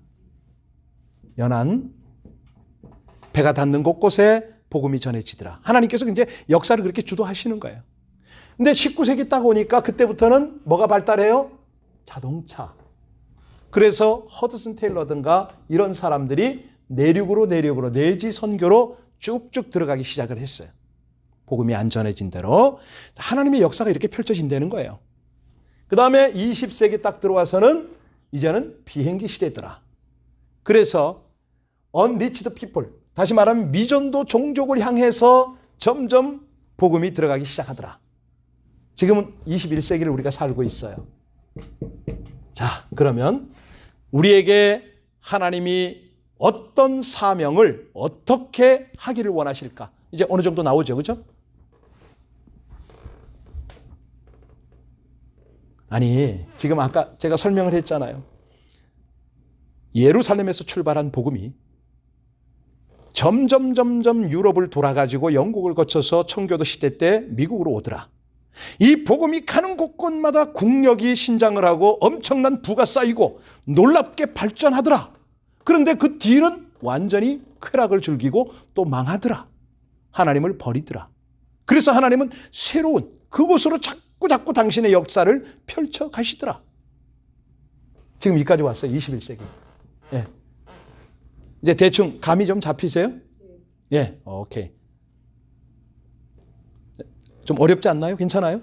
배가 닿는 곳곳에 복음이 전해지더라. 하나님께서 이제 역사를 그렇게 주도하시는 거예요. 근데 19세기 딱 오니까 그때부터는 뭐가 발달해요? 자동차. 그래서 허드슨 테일러든가 이런 사람들이 내륙으로 내지 선교로 쭉쭉 들어가기 시작을 했어요. 복음이 안전해진 대로 하나님의 역사가 이렇게 펼쳐진다는 거예요. 그 다음에 20세기 딱 들어와서는 이제는 비행기 시대더라. 그래서 unreached people, 다시 말하면 미전도 종족을 향해서 점점 복음이 들어가기 시작하더라. 지금은 21세기를 우리가 살고 있어요. 자, 그러면 우리에게 하나님이 어떤 사명을 어떻게 하기를 원하실까? 이제 어느 정도 나오죠, 그죠? 아니, 지금 아까 제가 설명을 했잖아요. 예루살렘에서 출발한 복음이 점점 유럽을 돌아가지고 영국을 거쳐서 청교도 시대 때 미국으로 오더라. 이 복음이 가는 곳곳마다 국력이 신장을 하고 엄청난 부가 쌓이고 놀랍게 발전하더라. 그런데 그 뒤는 완전히 쾌락을 즐기고 또 망하더라. 하나님을 버리더라. 그래서 하나님은 새로운 그곳으로 자꾸 당신의 역사를 펼쳐 가시더라. 지금 여기까지 왔어요. 21세기. 예. 이제 대충 감이 좀 잡히세요? 예, 오케이. 좀 어렵지 않나요? 괜찮아요?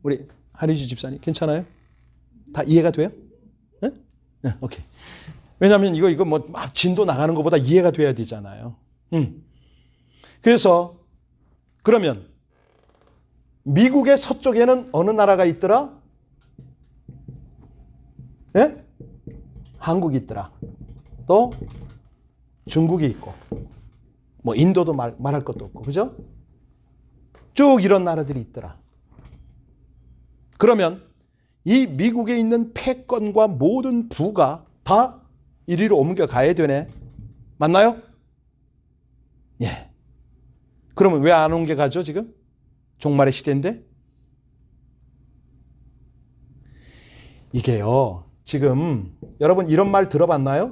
우리 한희주 집사님 괜찮아요? 다 이해가 돼요? 예? 예, 오케이. 왜냐하면 이거 뭐 막 진도 나가는 것보다 이해가 돼야 되잖아요. 그래서 그러면 미국의 서쪽에는 어느 나라가 있더라? 예? 한국이 있더라. 또 중국이 있고, 뭐 인도도 말할 것도 없고, 그죠? 쭉 이런 나라들이 있더라. 그러면 이 미국에 있는 패권과 모든 부가 다 이리로 옮겨가야 되네. 맞나요? 예. 그러면 왜 안 옮겨가죠, 지금? 종말의 시대인데? 이게요, 지금 여러분 이런 말 들어봤나요?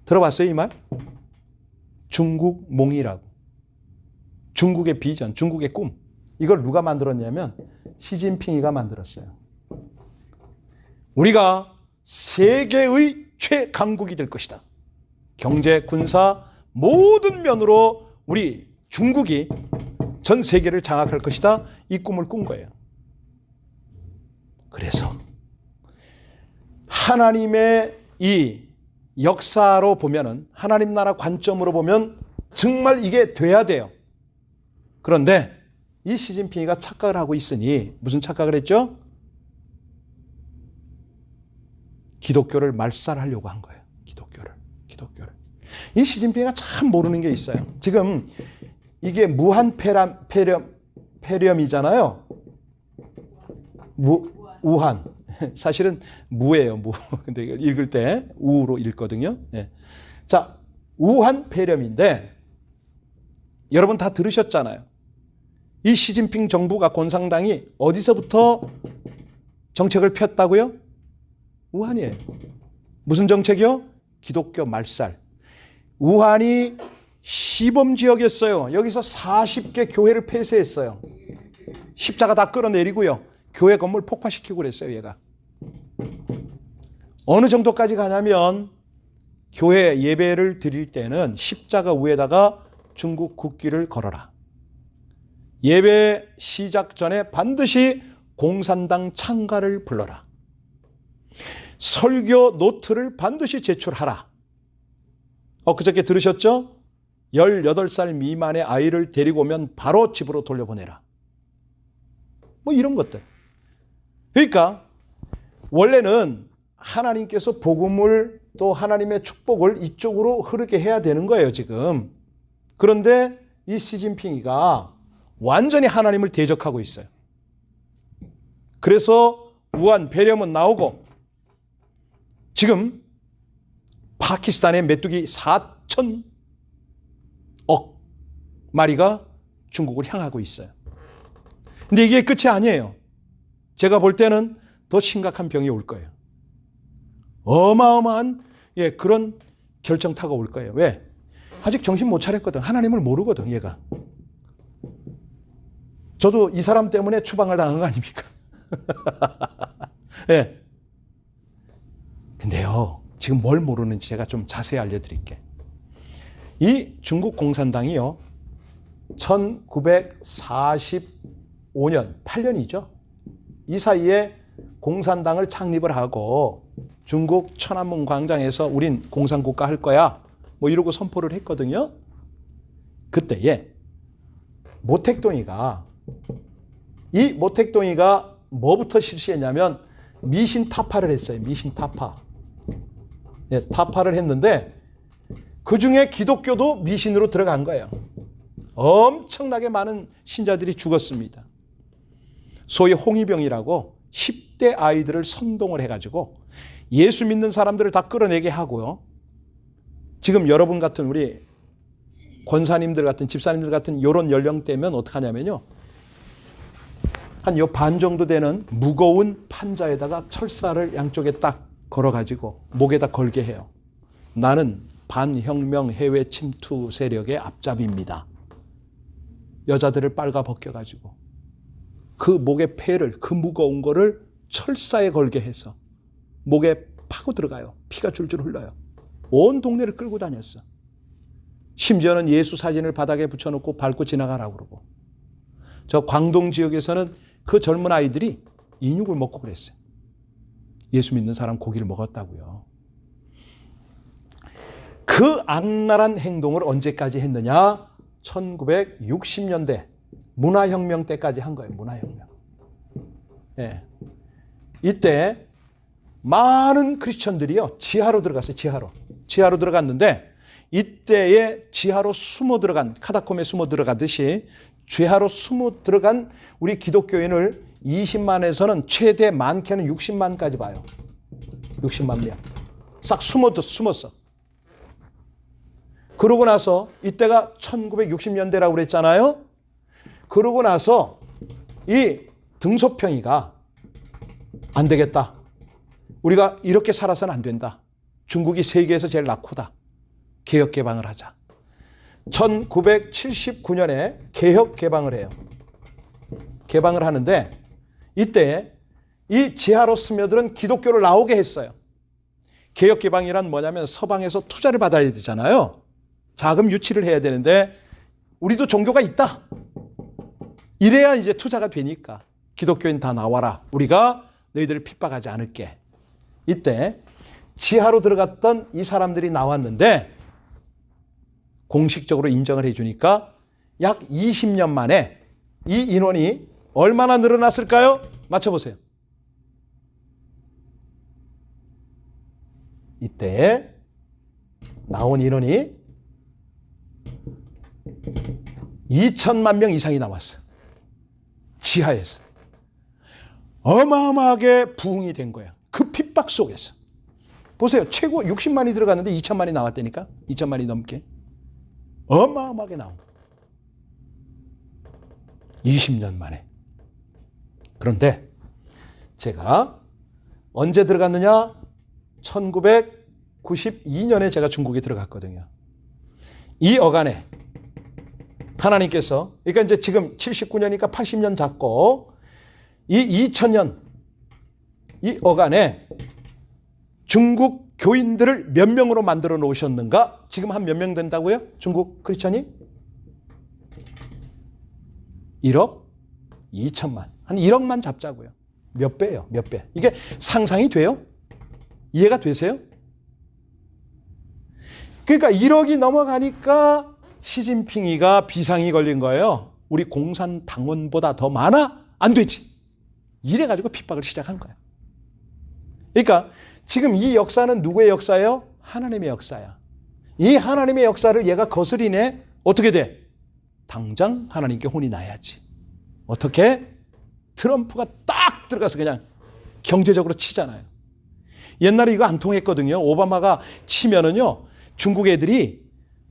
들어봤어요, 이 말? 중국몽이라고. 중국의 비전, 중국의 꿈. 이걸 누가 만들었냐면 시진핑이가 만들었어요. 우리가 세계의 최강국이 될 것이다. 경제, 군사 모든 면으로 우리 중국이 전 세계를 장악할 것이다. 이 꿈을 꾼 거예요. 그래서 하나님의 이 역사로 보면은, 하나님 나라 관점으로 보면 정말 이게 돼야 돼요. 그런데 이 시진핑이가 착각을 하고 있으니, 무슨 착각을 했죠? 기독교를 말살하려고 한 거예요. 기독교를. 이 시진핑이가 참 모르는 게 있어요. 지금 이게 무한 폐렴이잖아요. 우한. 사실은 무예요, 무. 근데 이걸 읽을 때 우로 읽거든요. 예. 자, 우한 폐렴인데 여러분 다 들으셨잖아요. 이 시진핑 정부가 공산당이 어디서부터 정책을 폈다고요? 우한이에요. 무슨 정책이요? 기독교 말살. 우한이 시범지역이었어요. 여기서 40개 교회를 폐쇄했어요. 십자가 다 끌어내리고요. 교회 건물 폭파시키고 그랬어요, 얘가. 어느 정도까지 가냐면 교회 예배를 드릴 때는 십자가 위에다가 중국 국기를 걸어라. 예배 시작 전에 반드시 공산당 찬가를 불러라. 설교 노트를 반드시 제출하라. 그저께 들으셨죠? 18살 미만의 아이를 데리고 오면 바로 집으로 돌려보내라. 뭐 이런 것들. 그러니까 원래는 하나님께서 복음을 또 하나님의 축복을 이쪽으로 흐르게 해야 되는 거예요, 지금. 그런데 이 시진핑이가 완전히 하나님을 대적하고 있어요. 그래서 우한 폐렴은 나오고 지금 파키스탄의 메뚜기 4,000억 마리가 중국을 향하고 있어요. 근데 이게 끝이 아니에요. 제가 볼 때는 더 심각한 병이 올 거예요. 어마어마한 그런 결정타가 올 거예요. 왜? 아직 정신 못 차렸거든. 하나님을 모르거든, 얘가. 저도 이 사람 때문에 추방을 당한 거 아닙니까? 예. 근데요, 지금 뭘 모르는지 제가 좀 자세히 알려드릴게. 이 중국 공산당이요, 1945년, 8년이죠. 이 사이에 공산당을 창립을 하고 중국 천안문 광장에서 우린 공산국가 할 거야. 뭐 이러고 선포를 했거든요. 그때에 모택동이가 뭐부터 실시했냐면 미신 타파를 했어요. 미신 타파. 타파를 했는데 그 중에 기독교도 미신으로 들어간 거예요. 엄청나게 많은 신자들이 죽었습니다. 소위 홍위병이라고 10대 아이들을 선동을 해가지고 예수 믿는 사람들을 다 끌어내게 하고요. 지금 여러분 같은 우리 권사님들 같은 집사님들 같은 이런 연령대면 어떡하냐면요. 한 요 반 정도 되는 무거운 판자에다가 철사를 양쪽에 딱 걸어가지고 목에다 걸게 해요. 나는 반혁명 해외 침투 세력의 앞잡이입니다. 여자들을 빨가 벗겨가지고 그 목의 폐를, 그 무거운 거를 철사에 걸게 해서 목에 파고 들어가요. 피가 줄줄 흘러요. 온 동네를 끌고 다녔어. 심지어는 예수 사진을 바닥에 붙여놓고 밟고 지나가라고 그러고. 저 광동 지역에서는 그 젊은 아이들이 인육을 먹고 그랬어요. 예수 믿는 사람 고기를 먹었다고요. 그 악랄한 행동을 언제까지 했느냐? 1960년대 문화혁명 때까지 한 거예요. 문화혁명. 예. 이때 많은 크리스천들이요, 지하로 들어갔어요. 지하로 들어갔는데 이때에 지하로 숨어 들어간, 카타콤에 숨어 들어가듯이 지하로 숨어 들어간 우리 기독교인을 20만에서는 최대 많게는 60만까지 봐요. 60만 명. 싹 숨었어. 그러고 나서 이때가 1960년대라고 그랬잖아요. 그러고 나서 이 등소평이가 안 되겠다. 우리가 이렇게 살아서는 안 된다. 중국이 세계에서 제일 낙후다. 개혁 개방을 하자. 1979년에 개혁 개방을 해요. 개방을 하는데 이때 이 지하로 스며들은 기독교를 나오게 했어요. 개혁 개방이란 뭐냐면 서방에서 투자를 받아야 되잖아요. 자금 유치를 해야 되는데 우리도 종교가 있다. 이래야 이제 투자가 되니까 기독교인 다 나와라. 우리가 너희들을 핍박하지 않을게. 이때 지하로 들어갔던 이 사람들이 나왔는데 공식적으로 인정을 해주니까 약 20년 만에 이 인원이 얼마나 늘어났을까요? 맞춰보세요. 이때 나온 인원이 2천만 명 이상이 나왔어요. 지하에서. 어마어마하게 부흥이 된 거예요. 그 핍박 속에서. 보세요. 최고 60만이 들어갔는데 2천만이 나왔다니까. 2천만이 넘게. 어마어마하게 나온 거예요. 20년 만에. 그런데 제가 언제 들어갔느냐? 1992년에 제가 중국에 들어갔거든요. 이 어간에 하나님께서, 그러니까 이제 지금 79년이니까 80년 잡고, 이 2000년, 이 어간에 중국 교인들을 몇 명으로 만들어 놓으셨는가? 지금 한 몇 명 된다고요? 중국 크리스천이? 1억 2천만. 한 1억만 잡자고요. 몇 배예요? 몇 배. 이게 상상이 돼요? 이해가 되세요? 그러니까 1억이 넘어가니까 시진핑이가 비상이 걸린 거예요. 우리 공산당원보다 더 많아? 안 되지. 이래가지고 핍박을 시작한 거예요. 그러니까 지금 이 역사는 누구의 역사예요? 하나님의 역사야. 이 하나님의 역사를 얘가 거스리네. 어떻게 돼? 당장 하나님께 혼이 나야지. 어떻게? 트럼프가 딱 들어가서 그냥 경제적으로 치잖아요. 옛날에 이거 안 통했거든요. 오바마가 치면은요, 중국 애들이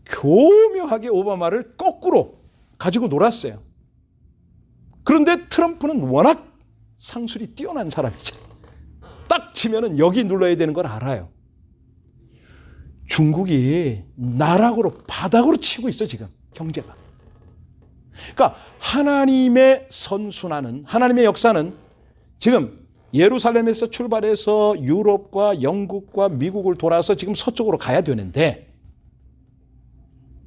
교묘하게 오바마를 거꾸로 가지고 놀았어요. 그런데 트럼프는 워낙 상술이 뛰어난 사람이죠. 딱 치면은 여기 눌러야 되는 걸 알아요. 중국이 나락으로 바닥으로 치고 있어 지금 경제가. 그러니까 하나님의 선순환은, 하나님의 역사는 지금 예루살렘에서 출발해서 유럽과 영국과 미국을 돌아서 지금 서쪽으로 가야 되는데,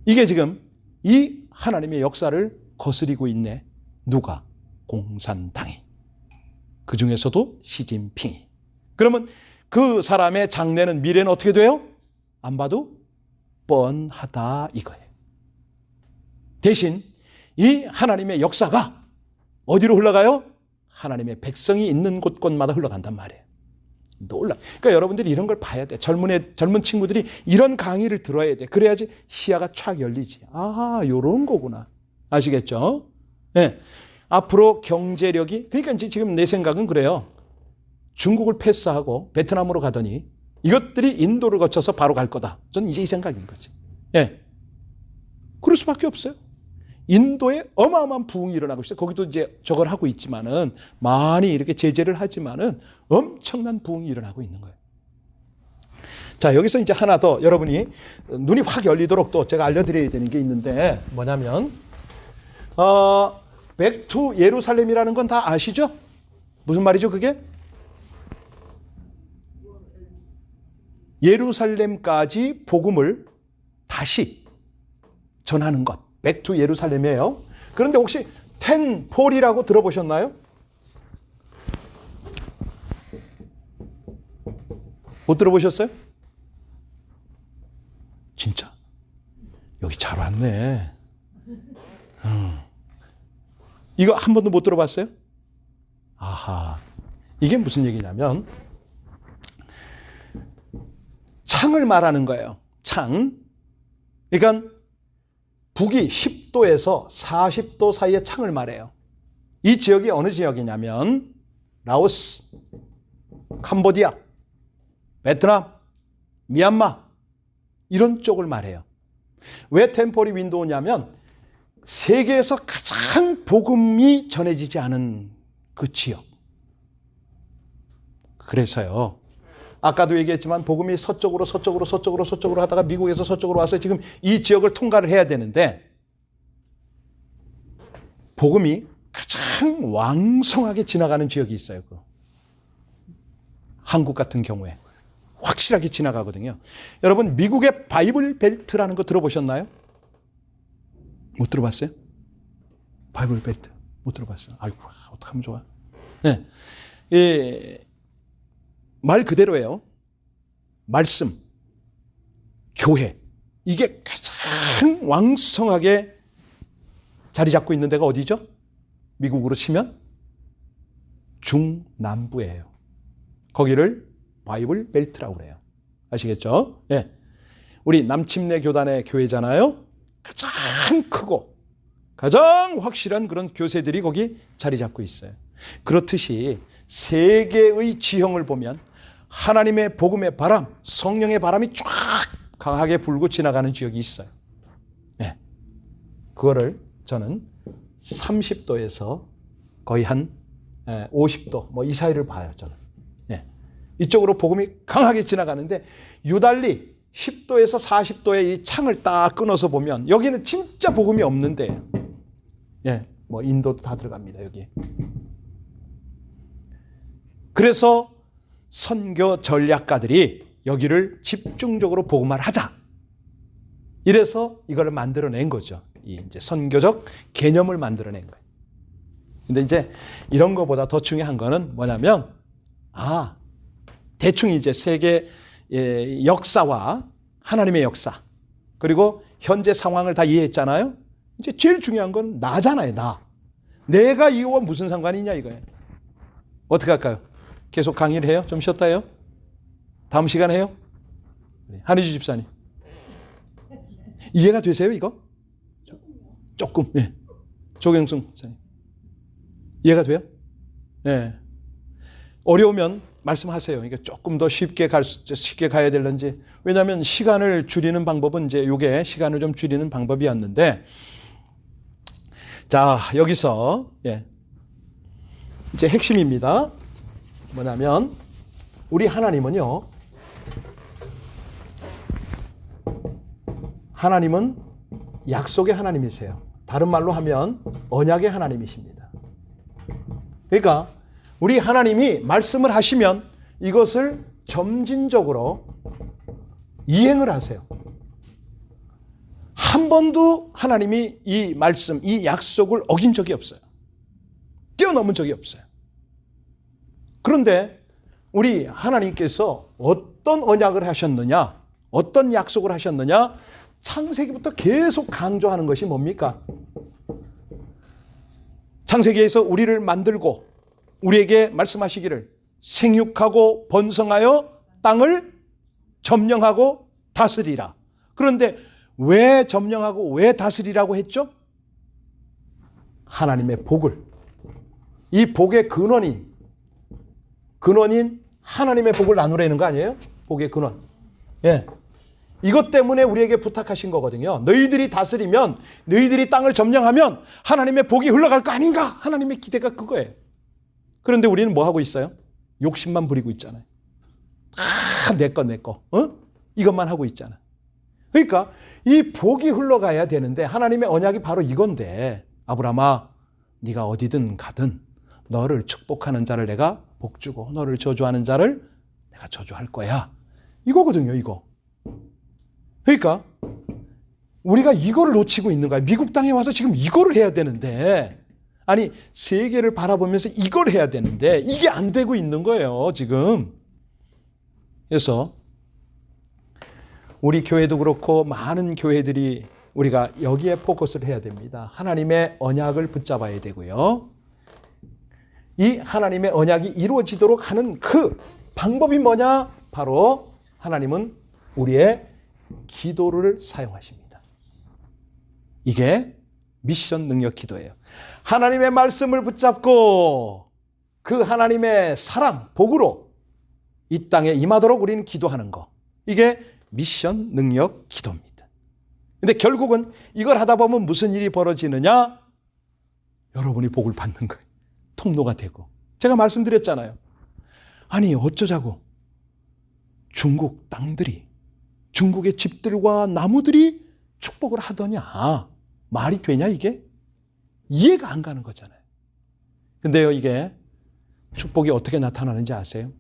이게 지금 이 하나님의 역사를 거스리고 있네. 누가? 공산당이. 그 중에서도 시진핑이. 그러면 그 사람의 장래는, 미래는 어떻게 돼요? 안 봐도 뻔하다 이거예요. 대신 이 하나님의 역사가 어디로 흘러가요? 하나님의 백성이 있는 곳곳마다 흘러간단 말이에요. 놀라. 그러니까 여러분들이 이런 걸 봐야 돼. 젊은 친구들이 이런 강의를 들어야 돼. 그래야지 시야가 촥 열리지. 아, 요런 거구나. 아시겠죠? 네. 앞으로 경제력이, 그러니까 이제 지금 내 생각은 그래요. 중국을 패스하고 베트남으로 가더니 이것들이 인도를 거쳐서 바로 갈 거다. 저는 이제 이 생각인 거지. 예. 네. 그럴 수밖에 없어요. 인도에 어마어마한 부흥이 일어나고 있어요. 거기도 이제 저걸 하고 있지만은, 많이 이렇게 제재를 하지만은 엄청난 부흥이 일어나고 있는 거예요. 자, 여기서 이제 하나 더 여러분이 눈이 확 열리도록 또 제가 알려드려야 되는 게 있는데, 뭐냐면, 백투 예루살렘이라는 건 다 아시죠? 무슨 말이죠, 그게? 예루살렘까지 복음을 다시 전하는 것. 백투 예루살렘이에요. 그런데 혹시 텐폴이라고 들어보셨나요? 못 들어보셨어요? 진짜? 여기 잘 왔네. 이거 한 번도 못 들어봤어요? 아하. 이게 무슨 얘기냐면, 창을 말하는 거예요. 창. 그러니까 북위 10도에서 40도 사이의 창을 말해요. 이 지역이 어느 지역이냐면 라오스, 캄보디아, 베트남, 미얀마 이런 쪽을 말해요. 왜 템포리 윈도우냐면 세계에서 가장 복음이 전해지지 않은 그 지역. 그래서요. 아까도 얘기했지만 복음이 서쪽으로 하다가 미국에서 서쪽으로 와서 지금 이 지역을 통과를 해야 되는데, 복음이 가장 왕성하게 지나가는 지역이 있어요. 한국 같은 경우에 확실하게 지나가거든요. 여러분, 미국의 바이블 벨트라는 거 들어보셨나요? 못 들어봤어요? 바이블 벨트 못 들어봤어요. 아이고, 어떡하면 좋아. 네. 말 그대로예요. 말씀, 교회, 이게 가장 왕성하게 자리 잡고 있는 데가 어디죠? 미국으로 치면 중남부예요. 거기를 바이블 벨트라고 그래요. 아시겠죠? 예. 우리 남침내 교단의 교회잖아요. 가장 크고 가장 확실한 그런 교세들이 거기 자리 잡고 있어요. 그렇듯이 세계의 지형을 보면 하나님의 복음의 바람, 성령의 바람이 쫙 강하게 불고 지나가는 지역이 있어요. 네. 그거를 저는 30도에서 거의 한 50도 뭐 이 사이를 봐요, 저는. 네. 이쪽으로 복음이 강하게 지나가는데 유달리 10도에서 40도의 이 창을 딱 끊어서 보면 여기는 진짜 복음이 없는데, 예, 뭐 인도도 다 들어갑니다, 여기. 그래서 선교 전략가들이 여기를 집중적으로 복음화를 하자. 이래서 이걸 만들어낸 거죠. 이 이제 선교적 개념을 만들어낸 거예요. 근데 이제 이런 거보다 더 중요한 거는 뭐냐면, 대충 이제 세계 역사와 하나님의 역사, 그리고 현재 상황을 다 이해했잖아요. 이제 제일 중요한 건 나잖아요, 나. 내가 이거와 무슨 상관이 있냐 이거예요. 어떻게 할까요? 계속 강의를 해요? 좀 쉬었다 해요? 다음 시간에 해요? 한희주 집사님. 이해가 되세요, 이거? 조금, 예. 조경승 집사님. 이해가 돼요? 예. 어려우면 말씀하세요. 이게 조금 더 쉽게 가야 되는지. 왜냐하면 시간을 줄이는 방법은 이제 이게 시간을 좀 줄이는 방법이었는데, 자, 여기서, 예. 이제 핵심입니다. 뭐냐면, 우리 하나님은요, 하나님은 약속의 하나님이세요. 다른 말로 하면 언약의 하나님이십니다. 그러니까 우리 하나님이 말씀을 하시면 이것을 점진적으로 이행을 하세요. 한 번도 하나님이 이 말씀, 이 약속을 어긴 적이 없어요. 뛰어넘은 적이 없어요. 그런데 우리 하나님께서 어떤 언약을 하셨느냐, 어떤 약속을 하셨느냐, 창세기부터 계속 강조하는 것이 뭡니까? 창세기에서 우리를 만들고 우리에게 말씀하시기를 생육하고 번성하여 땅을 점령하고 다스리라. 그런데 왜 점령하고 왜 다스리라고 했죠? 하나님의 복을, 이 복의 근원인 하나님의 복을 나누라는 거 아니에요? 복의 근원. 예. 이것 때문에 우리에게 부탁하신 거거든요. 너희들이 다스리면, 너희들이 땅을 점령하면 하나님의 복이 흘러갈 거 아닌가? 하나님의 기대가 그거예요. 그런데 우리는 뭐 하고 있어요? 욕심만 부리고 있잖아요. 내 거. 이것만 하고 있잖아. 그러니까 이 복이 흘러가야 되는데 하나님의 언약이 바로 이건데, 아브라함아, 네가 어디든 가든 너를 축복하는 자를 내가 복 주고 너를 저주하는 자를 내가 저주할 거야. 이거거든요, 이거. 그러니까 우리가 이거를 놓치고 있는 거야. 미국 땅에 와서 지금 이거를 해야 되는데, 아니 세계를 바라보면서 이걸 해야 되는데 이게 안 되고 있는 거예요, 지금. 그래서 우리 교회도 그렇고 많은 교회들이 우리가 여기에 포커스를 해야 됩니다. 하나님의 언약을 붙잡아야 되고요. 이 하나님의 언약이 이루어지도록 하는 그 방법이 뭐냐? 바로 하나님은 우리의 기도를 사용하십니다. 이게 미션 능력 기도예요. 하나님의 말씀을 붙잡고 그 하나님의 사랑, 복으로 이 땅에 임하도록 우리는 기도하는 거. 이게 미션 능력 기도입니다. 근데 결국은 이걸 하다 보면 무슨 일이 벌어지느냐? 여러분이 복을 받는 거예요. 통로가 되고. 제가 말씀드렸잖아요. 아니 어쩌자고 중국 땅들이, 중국의 집들과 나무들이 축복을 하더냐? 말이 되냐 이게? 이해가 안 가는 거잖아요. 근데요, 이게 축복이 어떻게 나타나는지 아세요?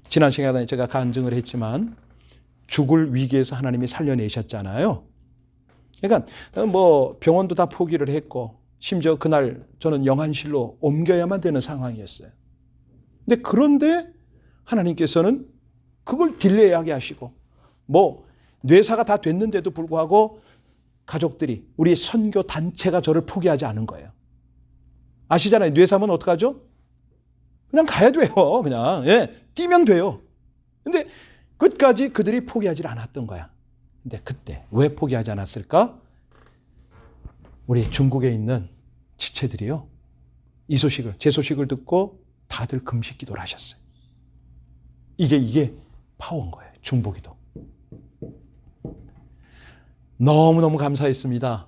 지난 시간에 제가 간증을 했지만 죽을 위기에서 하나님이 살려내셨잖아요. 그러니까 뭐 병원도 다 포기를 했고 심지어 그날 저는 영안실로 옮겨야만 되는 상황이었어요. 근데 그런데 하나님께서는 그걸 딜레이하게 하시고, 뭐 뇌사가 다 됐는데도 불구하고 가족들이, 우리 선교 단체가 저를 포기하지 않은 거예요. 아시잖아요. 뇌사면 어떡하죠? 그냥 가야 돼요. 그냥 뛰면 돼요. 근데 끝까지 그들이 포기하지 않았던 거야. 근데 그때 왜 포기하지 않았을까? 우리 중국에 있는 지체들이요. 제 소식을 듣고 다들 금식 기도를 하셨어요. 이게 파워인 거예요. 중보기도. 너무너무 감사했습니다.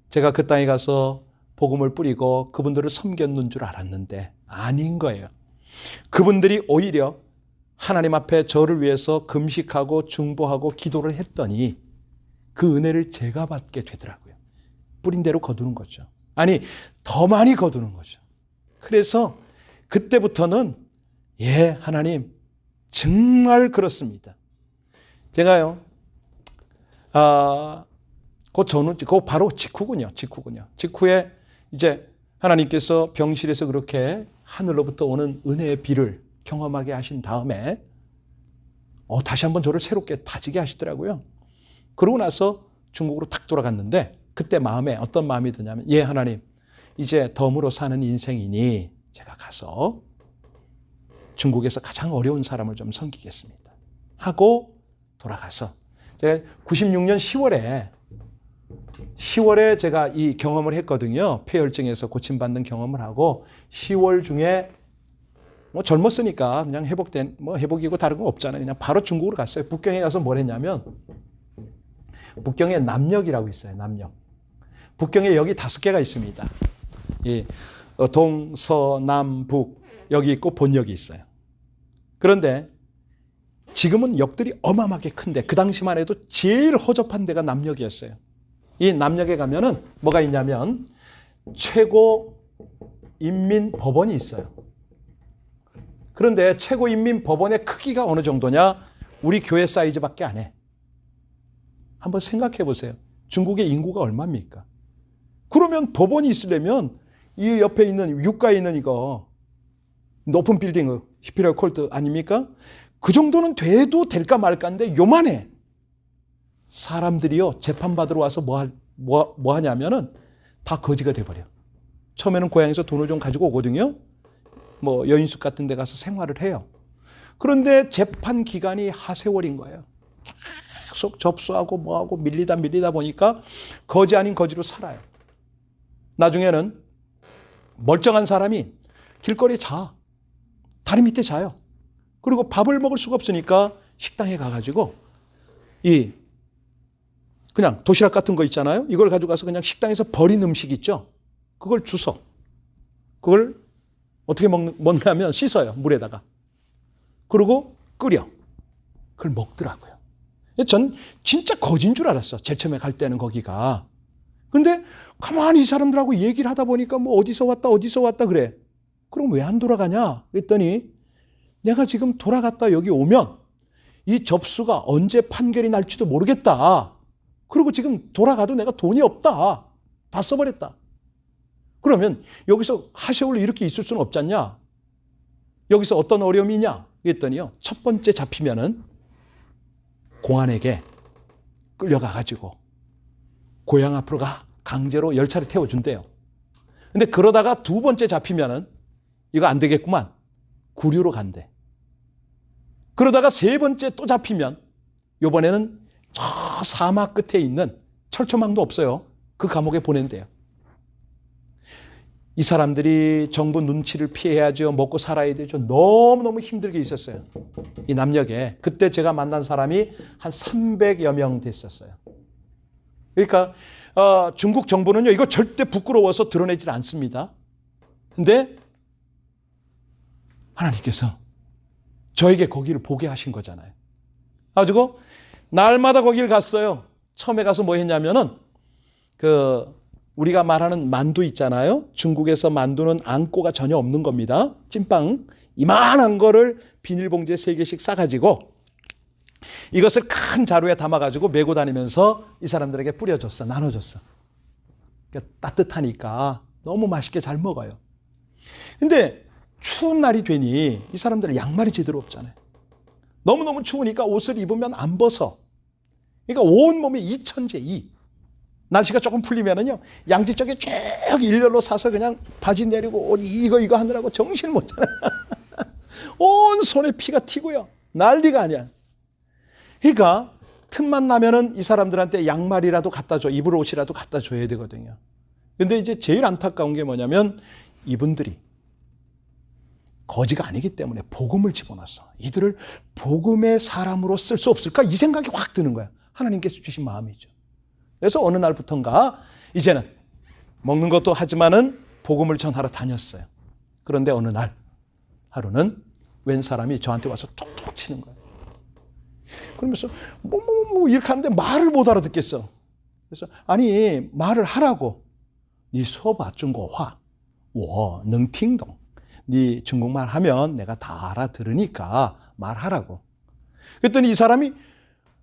제가 그 땅에 가서 복음을 뿌리고 그분들을 섬겼는 줄 알았는데 아닌 거예요. 그분들이 오히려 하나님 앞에 저를 위해서 금식하고 중보하고 기도를 했더니 그 은혜를 제가 받게 되더라고요. 뿌린 대로 거두는 거죠. 아니, 더 많이 거두는 거죠. 그래서 그때부터는 하나님 정말 그렇습니다. 제가요, 그 바로 직후군요. 직후에 이제 하나님께서 병실에서 그렇게 하늘로부터 오는 은혜의 비를 경험하게 하신 다음에 다시 한번 저를 새롭게 다지게 하시더라고요. 그러고 나서 중국으로 탁 돌아갔는데 그때 마음에 어떤 마음이 드냐면 하나님 이제 덤으로 사는 인생이니 제가 가서 중국에서 가장 어려운 사람을 좀 섬기겠습니다 하고 돌아가서 제가 96년 10월에 제가 이 경험을 했거든요. 폐혈증에서 고침받는 경험을 하고 10월 중에 젊었으니까 그냥 회복이고 다른 거 없잖아요. 그냥 바로 중국으로 갔어요. 북경에 가서 뭘 했냐면 북경에 남역이라고 있어요. 남역. 북경에 역이 5개가 있습니다. 동, 서, 남, 북 여기 있고 본역이 있어요. 그런데 지금은 역들이 어마어마하게 큰데 그 당시만 해도 제일 허접한 데가 남역이었어요. 이 남역에 가면은 뭐가 있냐면 최고인민법원이 있어요. 그런데 최고인민법원의 크기가 어느 정도냐? 우리 교회 사이즈밖에 안 해. 한번 생각해 보세요. 중국의 인구가 얼마입니까? 그러면 법원이 있으려면 이 옆에 있는 육가에 있는 이거 높은 빌딩 히피럴 콜트 아닙니까? 그 정도는 돼도 될까 말까인데 요만해. 사람들이요 재판받으러 와서 뭐 하냐면은 다 거지가 돼버려. 처음에는 고향에서 돈을 좀 가지고 오거든요. 여인숙 같은 데 가서 생활을 해요. 그런데 재판 기간이 하세월인 거예요. 계속 접수하고 뭐하고 밀리다 보니까 거지 아닌 거지로 살아요. 나중에는 멀쩡한 사람이 길거리에 다리 밑에 자요. 그리고 밥을 먹을 수가 없으니까 식당에 가가지고 그냥 도시락 같은 거 있잖아요. 이걸 가져가서 그냥 식당에서 버린 음식 있죠. 그걸 주워. 그걸 어떻게 먹냐면 씻어요. 물에다가. 그리고 끓여. 그걸 먹더라고요. 전 진짜 거진 줄 알았어. 제일 처음에 갈 때는 거기가. 근데 가만히 이 사람들하고 얘기를 하다 보니까 어디서 왔다 그래. 그럼 왜 안 돌아가냐? 그랬더니 내가 지금 돌아갔다 여기 오면 이 접수가 언제 판결이 날지도 모르겠다. 그리고 지금 돌아가도 내가 돈이 없다. 다 써버렸다. 그러면 여기서 하세월로 이렇게 있을 수는 없지 않냐? 여기서 어떤 어려움이 있냐? 그랬더니요. 첫 번째 잡히면은 공안에게 끌려가가지고 고향 앞으로 강제로 열차를 태워준대요. 근데 그러다가 두 번째 잡히면은 이거 안 되겠구만. 구류로 간대. 그러다가 세 번째 또 잡히면 이번에는 저 사막 끝에 있는 철조망도 없어요. 그 감옥에 보낸대요. 이 사람들이 정부 눈치를 피해야죠. 먹고 살아야 되죠. 너무너무 힘들게 있었어요. 이 남역에. 그때 제가 만난 사람이 한 300여 명 됐었어요. 그러니까 중국 정부는요. 이거 절대 부끄러워서 드러내질 않습니다. 근데 하나님께서 저에게 거기를 보게 하신 거잖아요. 가지고 날마다 거기를 갔어요. 처음에 가서 뭐 했냐면은 우리가 말하는 만두 있잖아요. 중국에서 만두는 안고가 전혀 없는 겁니다. 찐빵 이만한 거를 비닐봉지에 3개씩 싸가지고 이것을 큰 자루에 담아가지고 메고 다니면서 이 사람들에게 뿌려줬어. 나눠줬어. 그러니까 따뜻하니까 너무 맛있게 잘 먹어요. 근데 추운 날이 되니 이 사람들은 양말이 제대로 없잖아요. 너무너무 추우니까 옷을 입으면 안 벗어. 그러니까 온몸에 이천제. 날씨가 조금 풀리면은요, 양지 쪽에 쭉 일렬로 사서 그냥 바지 내리고 옷 이거 하느라고 정신을 못 차려. 온 손에 피가 튀고요. 난리가 아니야. 그러니까 틈만 나면은 이 사람들한테 양말이라도 갖다 줘. 입을 옷이라도 갖다 줘야 되거든요. 근데 이제 제일 안타까운 게 뭐냐면 이분들이 거지가 아니기 때문에 복음을 집어넣었어. 이들을 복음의 사람으로 쓸 수 없을까? 이 생각이 확 드는 거야. 하나님께서 주신 마음이죠. 그래서 어느 날부터인가 이제는 먹는 것도 하지만은 복음을 전하러 다녔어요. 그런데 어느 날 하루는 웬 사람이 저한테 와서 툭툭 치는 거예요. 그러면서 뭐 이렇게 하는데 말을 못 알아듣겠어. 그래서 아니 말을 하라고. 네 수업 중국화, 我能听懂. 네 중국말 하면 내가 다 알아들으니까 말하라고. 그랬더니 이 사람이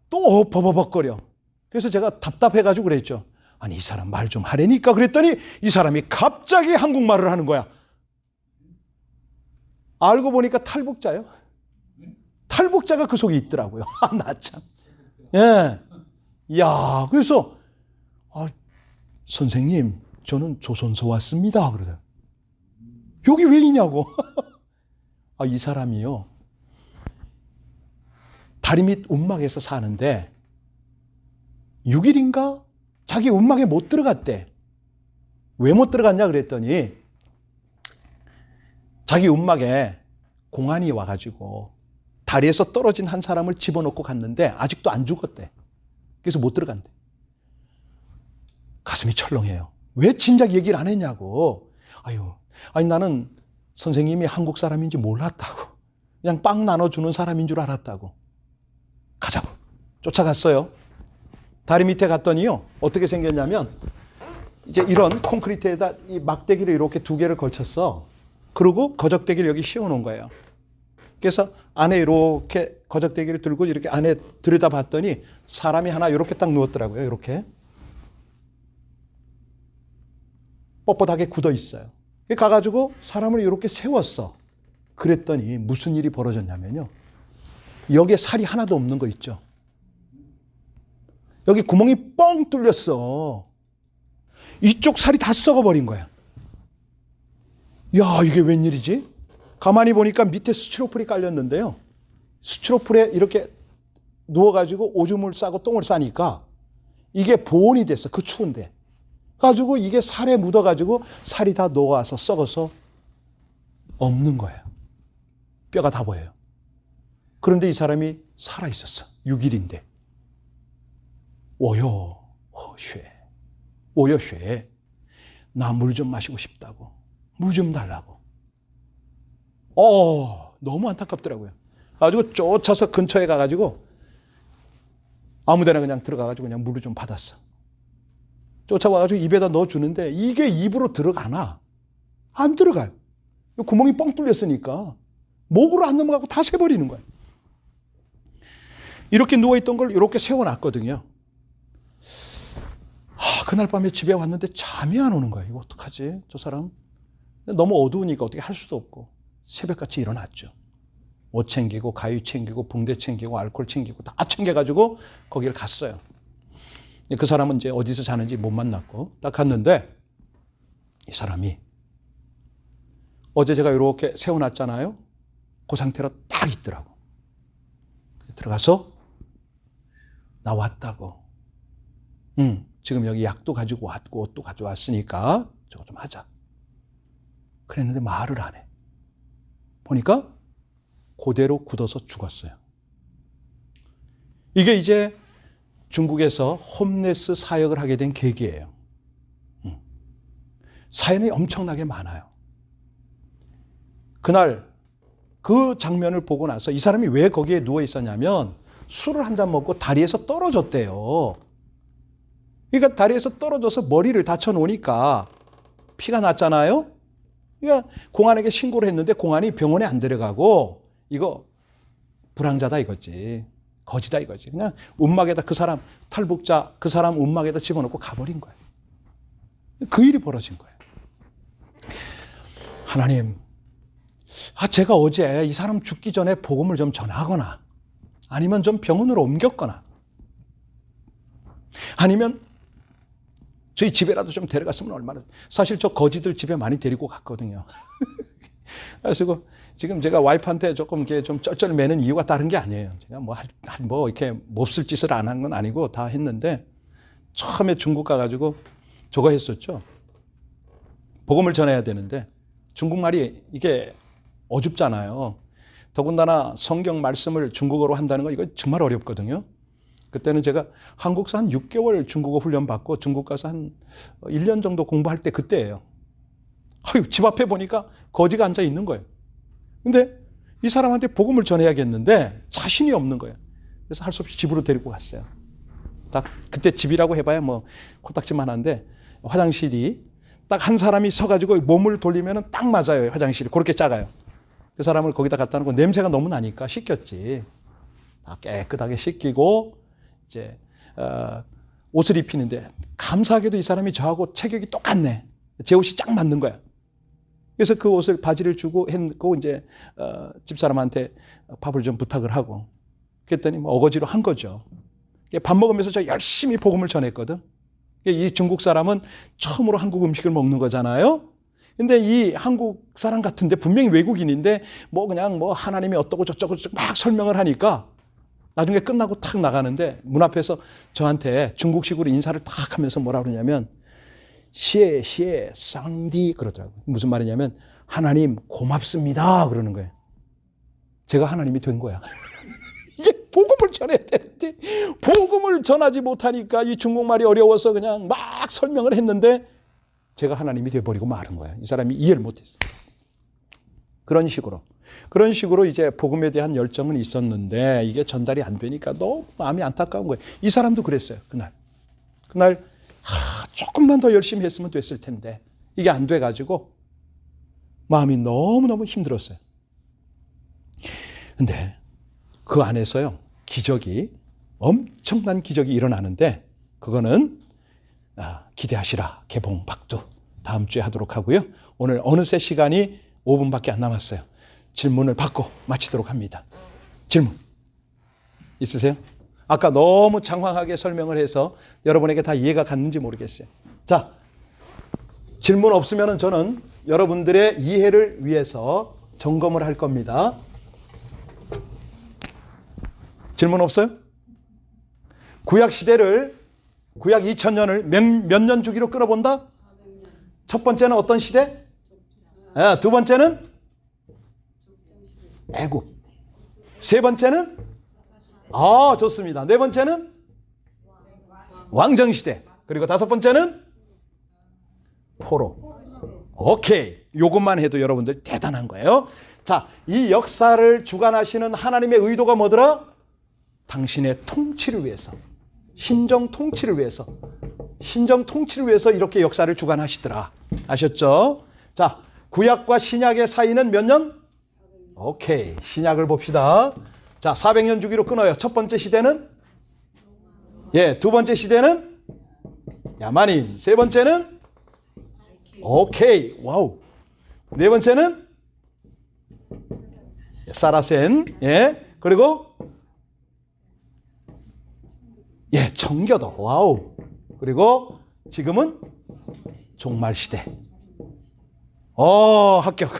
또 버버벅거려. 그래서 제가 답답해가지고 그랬죠. 아니 이 사람 말 좀 하라니까. 그랬더니 이 사람이 갑자기 한국말을 하는 거야. 알고 보니까 탈북자예요. 탈북자가 그 속에 있더라고요. 나 참. 예. 야, 그래서 선생님, 저는 조선서 왔습니다. 그러더라고요. 여기 왜 있냐고. 이 사람이요. 다리 밑 움막에서 사는데 6일인가 자기 움막에 못 들어갔대. 왜 못 들어갔냐 그랬더니 자기 움막에 공안이 와가지고 다리에서 떨어진 한 사람을 집어넣고 갔는데 아직도 안 죽었대. 그래서 못 들어간대. 가슴이 철렁해요. 왜 진작 얘기를 안 했냐고. 아니 나는 선생님이 한국 사람인지 몰랐다고. 그냥 빵 나눠주는 사람인 줄 알았다고. 가자고. 쫓아갔어요. 다리 밑에 갔더니요. 어떻게 생겼냐면 이제 이런 콘크리트에다 이 막대기를 이렇게 두 개를 걸쳤어. 그리고 거적대기를 여기 씌워놓은 거예요. 그래서 안에 이렇게 거적대기를 들고 이렇게 안에 들여다봤더니 사람이 하나 이렇게 딱 누웠더라고요. 이렇게. 뻣뻣하게 굳어 있어요. 가가지고 사람을 이렇게 세웠어. 그랬더니 무슨 일이 벌어졌냐면요. 여기에 살이 하나도 없는 거 있죠. 여기 구멍이 뻥 뚫렸어. 이쪽 살이 다 썩어버린 거야. 야, 이게 웬일이지? 가만히 보니까 밑에 스티로폴이 깔렸는데요. 스티로폴에 이렇게 누워가지고 오줌을 싸고 똥을 싸니까 이게 보온이 됐어. 그 추운데. 가지고 이게 살에 묻어가지고 살이 다 녹아서 썩어서 없는 거예요. 뼈가 다 보여요. 그런데 이 사람이 살아있었어. 6일인데. 我有血. 我有血. 나 물 좀 마시고 싶다고. 물 좀 달라고. 너무 안타깝더라고요. 가지고 쫓아서 근처에 가가지고 아무데나 그냥 들어가가지고 그냥 물을 좀 받았어. 쫓아와가지고 입에다 넣어주는데 이게 입으로 들어가나? 안 들어가요. 구멍이 뻥 뚫렸으니까 목으로 안 넘어가고 다 새버리는 거예요. 이렇게 누워있던 걸 이렇게 세워놨거든요. 그날 밤에 집에 왔는데 잠이 안 오는 거예요. 이거 어떡하지? 저 사람. 너무 어두우니까 어떻게 할 수도 없고 새벽같이 일어났죠. 옷 챙기고 가위 챙기고 붕대 챙기고 알코올 챙기고 다 챙겨가지고 거기를 갔어요. 그 사람은 이제 어디서 자는지 못 만났고 딱 갔는데 이 사람이 어제 제가 이렇게 세워놨잖아요. 그 상태로 딱 있더라고. 들어가서 나 왔다고. 지금 여기 약도 가지고 왔고 옷도 가져왔으니까 저거 좀 하자. 그랬는데 말을 안 해. 보니까 그대로 굳어서 죽었어요. 이게 이제 중국에서 홈레스 사역을 하게 된 계기예요. 사연이 엄청나게 많아요. 그날 그 장면을 보고 나서 이 사람이 왜 거기에 누워 있었냐면 술을 한 잔 먹고 다리에서 떨어졌대요. 그러니까 다리에서 떨어져서 머리를 다쳐 놓으니까 피가 났잖아요. 그러니까 공안에게 신고를 했는데 공안이 병원에 안 데려가고 이거 불황자다 이거지. 거지다 이거지. 그냥 움막에다 그 사람 탈북자 그 사람 움막에다 집어넣고 가버린 거예요. 그 일이 벌어진 거예요. 하나님, 제가 어제 이 사람 죽기 전에 복음을 좀 전하거나 아니면 좀 병원으로 옮겼거나 아니면 저희 집에라도 좀 데려갔으면 얼마나. 사실 저 거지들 집에 많이 데리고 갔거든요. 그래서 지금 제가 와이프한테 조금 이렇게 좀 쩔쩔매는 이유가 다른 게 아니에요. 제가 뭐 이렇게 몹쓸 짓을 안 한 건 아니고 다 했는데 처음에 중국 가가지고 저거 했었죠. 복음을 전해야 되는데 중국말이 이게 어줍잖아요. 더군다나 성경 말씀을 중국어로 한다는 거 이거 정말 어렵거든요. 그때는 제가 한국서 한 6개월 중국어 훈련 받고 중국 가서 한 1년 정도 공부할 때 그때예요. 집 앞에 보니까 거지가 앉아 있는 거예요. 근데 이 사람한테 복음을 전해야겠는데 자신이 없는 거예요. 그래서 할 수 없이 집으로 데리고 갔어요. 딱 그때 집이라고 해봐야 뭐 코딱지만 한데 화장실이 딱 한 사람이 서가지고 몸을 돌리면 딱 맞아요. 화장실이 그렇게 작아요. 그 사람을 거기다 갖다 놓고 냄새가 너무 나니까 씻겼지. 다 깨끗하게 씻기고 이제 옷을 입히는데 감사하게도 이 사람이 저하고 체격이 똑같네. 제 옷이 딱 맞는 거야. 그래서 그 옷을 바지를 주고 했고 이제 집사람한테 밥을 좀 부탁을 하고 그랬더니 뭐 어거지로 한 거죠. 밥 먹으면서 저 열심히 복음을 전했거든. 이 중국 사람은 처음으로 한국 음식을 먹는 거잖아요. 근데 이 한국 사람 같은데 분명히 외국인인데 뭐 그냥 뭐 하나님이 어떠고 저쩌고 막 설명을 하니까 나중에 끝나고 탁 나가는데 문 앞에서 저한테 중국식으로 인사를 탁 하면서 뭐라 그러냐면 시에 쌍디 그러더라고요. 무슨 말이냐면 하나님 고맙습니다 그러는 거예요. 제가 하나님이 된 거야. 이게 복음을 전해야 되는데 복음을 전하지 못하니까 이 중국말이 어려워서 그냥 막 설명을 했는데 제가 하나님이 돼버리고 마른 거야. 이 사람이 이해를 못했어요. 그런 식으로 이제 복음에 대한 열정은 있었는데 이게 전달이 안 되니까 너무 마음이 안타까운 거예요. 이 사람도 그랬어요. 그날 조금만 더 열심히 했으면 됐을 텐데 이게 안 돼가지고 마음이 너무너무 힘들었어요. 근데 그 안에서요 엄청난 기적이 일어나는데 그거는 기대하시라 개봉 박두 다음 주에 하도록 하고요. 오늘 어느새 시간이 5분밖에 안 남았어요. 질문을 받고 마치도록 합니다. 질문 있으세요? 아까 너무 장황하게 설명을 해서 여러분에게 다 이해가 갔는지 모르겠어요. 자, 질문 없으면 저는 여러분들의 이해를 위해서 점검을 할 겁니다. 질문 없어요? 구약 2000년을 몇 년 주기로 끌어본다? 첫 번째는 어떤 시대? 두 번째는 애굽. 세 번째는 좋습니다. 네 번째는 왕정시대. 그리고 다섯 번째는 포로. 오케이. 요것만 해도 여러분들 대단한 거예요. 자, 이 역사를 주관하시는 하나님의 의도가 뭐더라? 당신의 통치를 위해서. 신정 통치를 위해서 이렇게 역사를 주관하시더라. 아셨죠? 자, 구약과 신약의 사이는 몇 년? 오케이. 신약을 봅시다. 자, 400년 주기로 끊어요. 첫 번째 시대는? 두 번째 시대는? 야만인. 세 번째는? 오케이. 와우. 네 번째는? 사라센. 그리고? 청교도. 와우. 그리고 지금은 종말시대. 합격.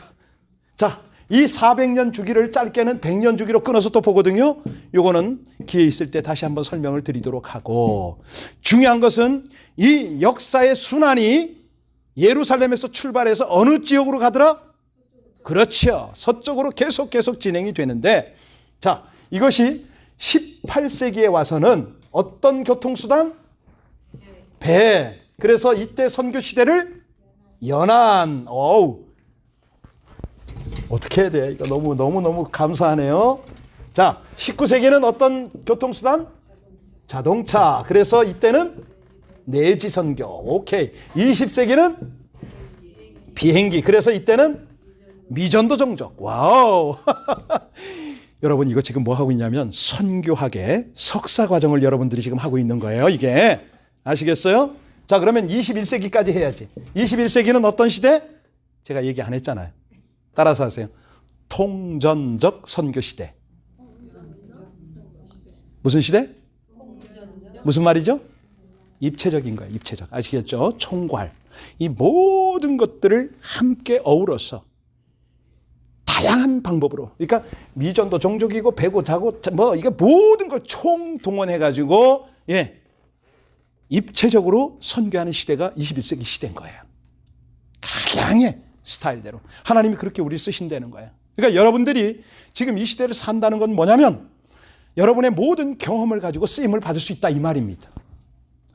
자, 이 400년 주기를 짧게는 100년 주기로 끊어서 또 보거든요. 요거는 기회 있을 때 다시 한번 설명을 드리도록 하고 중요한 것은 이 역사의 순환이 예루살렘에서 출발해서 어느 지역으로 가더라? 그렇죠. 서쪽으로 계속 진행이 되는데 자, 이것이 18세기에 와서는 어떤 교통수단? 배. 그래서 이때 선교 시대를 연안. 어떻게 해야 돼? 이거 너무 감사하네요. 자, 19세기는 어떤 교통수단? 자동차. 그래서 이때는 내지 선교. 오케이. 20세기는 비행기. 그래서 이때는 미전도 종족. 와우. 여러분 이거 지금 뭐 하고 있냐면 선교학의 석사 과정을 여러분들이 지금 하고 있는 거예요. 이게 아시겠어요? 자, 그러면 21세기까지 해야지. 21세기는 어떤 시대? 제가 얘기 안 했잖아요. 따라서 하세요. 통전적 선교 시대. 무슨 시대? 무슨 말이죠? 입체적인 거예요. 입체적. 아시겠죠? 총괄. 이 모든 것들을 함께 어우러서 다양한 방법으로. 그러니까 미전도 종족이고 배고 자고 뭐 이게 모든 걸 총동원해 가지고 입체적으로 선교하는 시대가 21세기 시대인 거예요. 각양의 스타일대로 하나님이 그렇게 우리 쓰신다는 거예요. 그러니까 여러분들이 지금 이 시대를 산다는 건 뭐냐면 여러분의 모든 경험을 가지고 쓰임을 받을 수 있다 이 말입니다.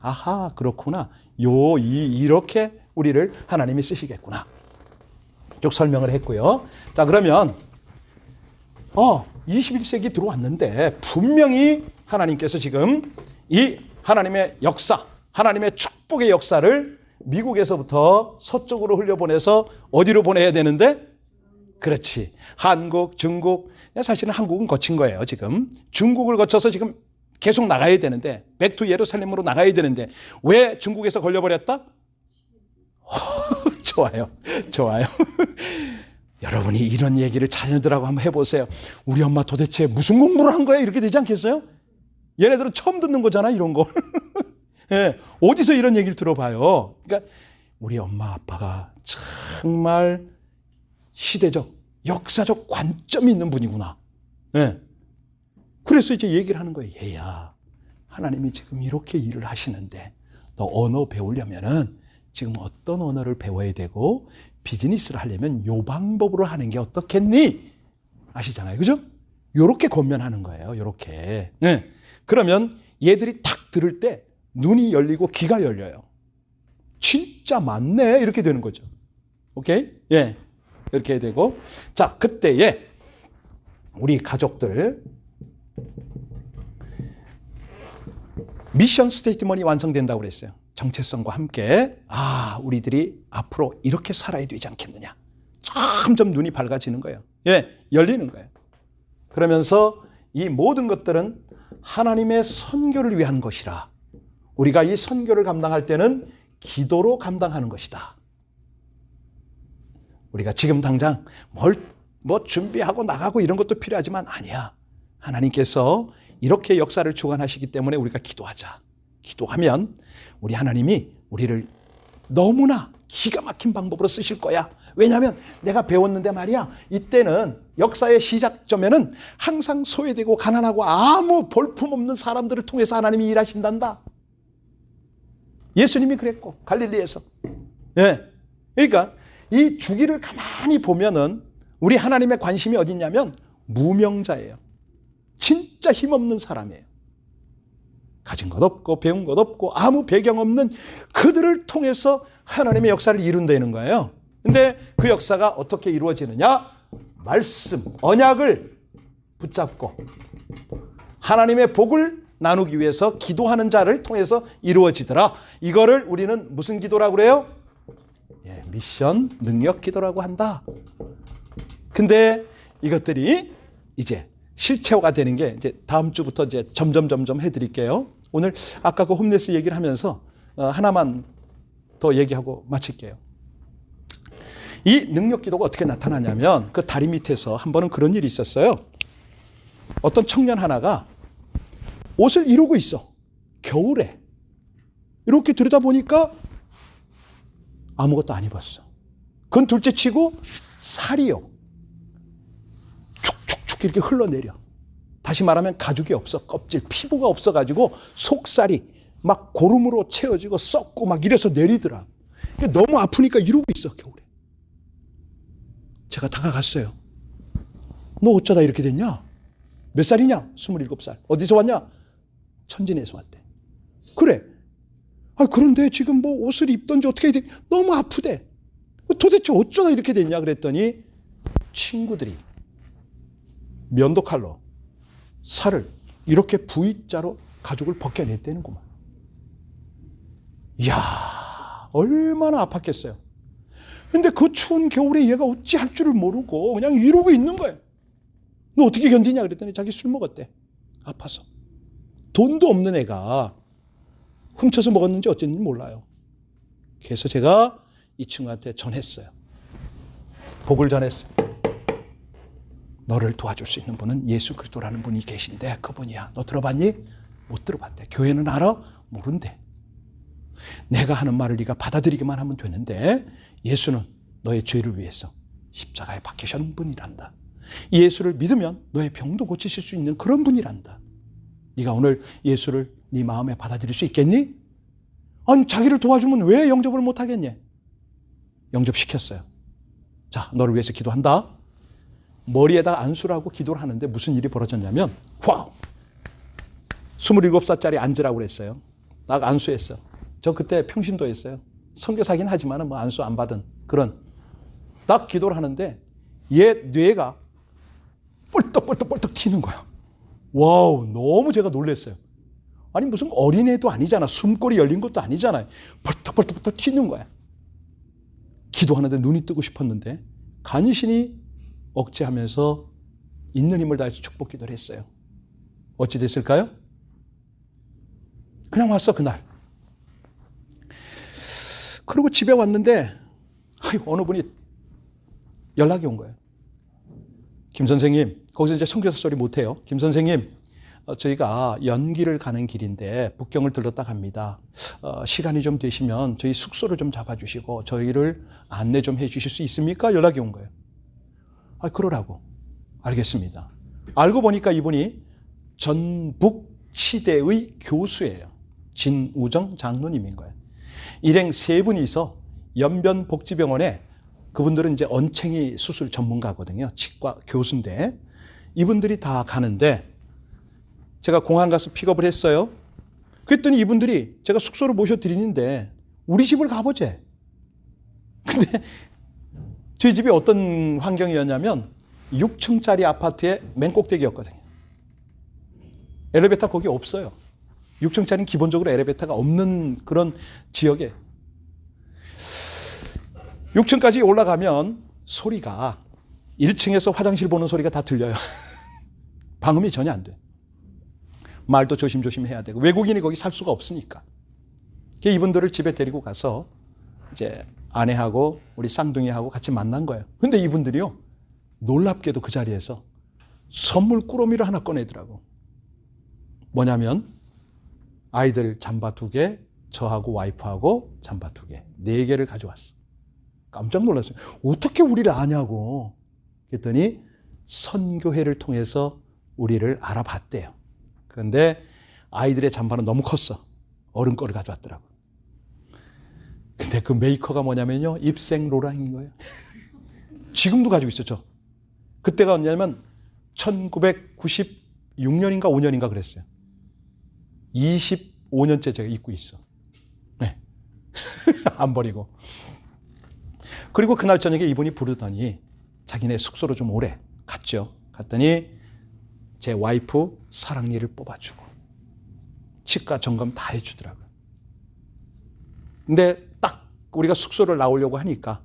아하, 그렇구나. 이렇게 우리를 하나님이 쓰시겠구나. 쭉 설명을 했고요. 자, 그러면 21세기 들어왔는데 분명히 하나님께서 지금 이 하나님의 역사, 하나님의 축복의 역사를 미국에서부터 서쪽으로 흘려보내서 어디로 보내야 되는데? 그렇지. 한국, 중국. 사실은 한국은 거친 거예요, 지금. 중국을 거쳐서 지금 계속 나가야 되는데, 백투 예루살렘으로 나가야 되는데, 왜 중국에서 걸려버렸다? 좋아요. 좋아요. 여러분이 이런 얘기를 자녀들하고 한번 해보세요. 우리 엄마 도대체 무슨 공부를 한 거야? 이렇게 되지 않겠어요? 얘네들은 처음 듣는 거잖아, 이런 거. 예, 어디서 이런 얘기를 들어봐요? 그러니까 우리 엄마 아빠가 정말 시대적, 역사적 관점이 있는 분이구나. 예. 그래서 이제 얘기를 하는 거예요. 얘야, 하나님이 지금 이렇게 일을 하시는데 너 언어 배우려면은 지금 어떤 언어를 배워야 되고 비즈니스를 하려면 요 방법으로 하는 게 어떻겠니? 아시잖아요. 그죠? 요렇게 권면하는 거예요. 요렇게. 예. 그러면 얘들이 탁 들을 때 눈이 열리고 귀가 열려요. 진짜 맞네. 이렇게 되는 거죠. 오케이? 예. 이렇게 되고. 자, 그때에 우리 가족들 미션 스테이트먼이 완성된다고 그랬어요. 정체성과 함께 우리들이 앞으로 이렇게 살아야 되지 않겠느냐. 점점 눈이 밝아지는 거예요. 예, 열리는 거예요. 그러면서 이 모든 것들은 하나님의 선교를 위한 것이라. 우리가 이 선교를 감당할 때는 기도로 감당하는 것이다. 우리가 지금 당장 뭐 준비하고 나가고 이런 것도 필요하지만 아니야. 하나님께서 이렇게 역사를 주관하시기 때문에 우리가 기도하자. 기도하면 우리 하나님이 우리를 너무나 기가 막힌 방법으로 쓰실 거야. 왜냐하면 내가 배웠는데 말이야. 이때는 역사의 시작점에는 항상 소외되고 가난하고 아무 볼품없는 사람들을 통해서 하나님이 일하신단다. 예수님이 그랬고 갈릴리에서. 예. 그러니까 이 주기를 가만히 보면은 우리 하나님의 관심이 어디 있냐면 무명자예요. 진짜 힘없는 사람이에요. 가진 것 없고 배운 것 없고 아무 배경 없는 그들을 통해서 하나님의 역사를 이룬다는 거예요. 근데 그 역사가 어떻게 이루어지느냐? 말씀, 언약을 붙잡고 하나님의 복을 나누기 위해서 기도하는 자를 통해서 이루어지더라. 이거를 우리는 무슨 기도라고 그래요? 예, 미션 능력 기도라고 한다. 근데 이것들이 이제 실체화가 되는 게 이제 다음 주부터 이제 점점 해드릴게요. 오늘 아까 그 홈레스 얘기를 하면서 하나만 더 얘기하고 마칠게요. 이 능력 기도가 어떻게 나타나냐면 그 다리 밑에서 한 번은 그런 일이 있었어요. 어떤 청년 하나가 옷을 이루고 있어. 겨울에. 이렇게 들여다보니까 아무것도 안 입었어. 그건 둘째 치고 살이요. 축축축 이렇게 흘러내려. 다시 말하면 가죽이 없어. 껍질, 피부가 없어가지고 속살이 막 고름으로 채워지고 썩고 막 이래서 내리더라. 너무 아프니까 이러고 있어, 겨울에. 제가 다가갔어요. 너 어쩌다 이렇게 됐냐? 몇 살이냐? 27살. 어디서 왔냐? 천진에서 왔대. 그래. 그런데 지금 뭐 옷을 입던지 어떻게 해야 돼? 너무 아프대. 도대체 어쩌다 이렇게 됐냐? 그랬더니 친구들이 면도칼로 살을 이렇게 V자로 가죽을 벗겨냈다는구만. 이야, 얼마나 아팠겠어요. 근데 그 추운 겨울에 얘가 어찌 할 줄을 모르고 그냥 이러고 있는 거예요. 너 어떻게 견디냐? 그랬더니 자기 술 먹었대. 아파서. 돈도 없는 애가 훔쳐서 먹었는지 어쨌는지 몰라요. 그래서 제가 이 친구한테 전했어요. 복을 전했어요. 너를 도와줄 수 있는 분은 예수 그리스도라는 분이 계신데 그분이야. 너 들어봤니? 못 들어봤대. 교회는 알아? 모른대. 내가 하는 말을 네가 받아들이기만 하면 되는데 예수는 너의 죄를 위해서 십자가에 박히신 분이란다. 예수를 믿으면 너의 병도 고치실 수 있는 그런 분이란다. 네가 오늘 예수를 네 마음에 받아들일 수 있겠니? 아니 자기를 도와주면 왜 영접을 못하겠니? 영접시켰어요. 자, 너를 위해서 기도한다. 머리에다 안수를 하고 기도를 하는데 무슨 일이 벌어졌냐면 와우! 27살짜리 앉으라고 그랬어요. 딱 안수했어요. 저 그때 평신도였어요. 선교사긴 하지만 뭐 안수 안 받은 그런. 딱 기도를 하는데 얘 뇌가 뻘떡뻘떡 튀는 거야. 와우, 너무 제가 놀랐어요. 아니 무슨 어린애도 아니잖아. 숨골이 열린 것도 아니잖아요. 벌떡벌떡 튀는 거야. 기도하는데 눈이 뜨고 싶었는데 간신히 억제하면서 있는 힘을 다해서 축복 기도를 했어요. 어찌 됐을까요? 그냥 왔어 그날. 그리고 집에 왔는데 어느 분이 연락이 온 거예요. 김 선생님, 거기서 이제 선교사 소리 못해요. 김 선생님, 저희가 연기를 가는 길인데 북경을 들렀다 갑니다. 시간이 좀 되시면 저희 숙소를 좀 잡아주시고 저희를 안내 좀 해주실 수 있습니까? 연락이 온 거예요. 그러라고. 알겠습니다. 알고 보니까 이분이 전북치대의 교수예요. 진우정 장로님인 거예요. 일행 3분이서 연변복지병원에, 그분들은 이제 언챙이 수술 전문가거든요. 치과 교수인데 이분들이 다 가는데 제가 공항 가서 픽업을 했어요. 그랬더니 이분들이 제가 숙소를 모셔드리는데 우리 집을 가보재. 근데 저희 집이 어떤 환경이었냐면 6층짜리 아파트의 맨 꼭대기였거든요. 엘리베이터 거기 없어요. 6층짜리는 기본적으로 엘리베이터가 없는 그런 지역에 6층까지 올라가면 소리가 1층에서 화장실 보는 소리가 다 들려요. 방음이 전혀 안 돼. 말도 조심조심 해야 되고 외국인이 거기 살 수가 없으니까. 이분들을 집에 데리고 가서 이제 아내하고 우리 쌍둥이하고 같이 만난 거예요. 근데 이분들이요, 놀랍게도 그 자리에서 선물 꾸러미를 하나 꺼내더라고. 뭐냐면 아이들 잠바 2개, 저하고 와이프하고 잠바 2개, 4개를 가져왔어. 깜짝 놀랐어요. 어떻게 우리를 아냐고. 그랬더니 선교회를 통해서 우리를 알아봤대요. 그런데 아이들의 잠바는 너무 컸어. 어른 거를 가져왔더라고. 근데 그 메이커가 뭐냐면요, 입생 로랑인 거예요. 지금도 가지고 있어, 저. 그때가 언제냐면 1996년인가 5년인가 그랬어요. 25년째 제가 입고 있어. 네. 안 버리고. 그리고 그날 저녁에 이분이 부르더니 자기네 숙소로 좀 오래 갔죠. 갔더니 제 와이프 사랑니를 뽑아주고 치과 점검 다 해주더라고요. 근데 딱 우리가 숙소를 나오려고 하니까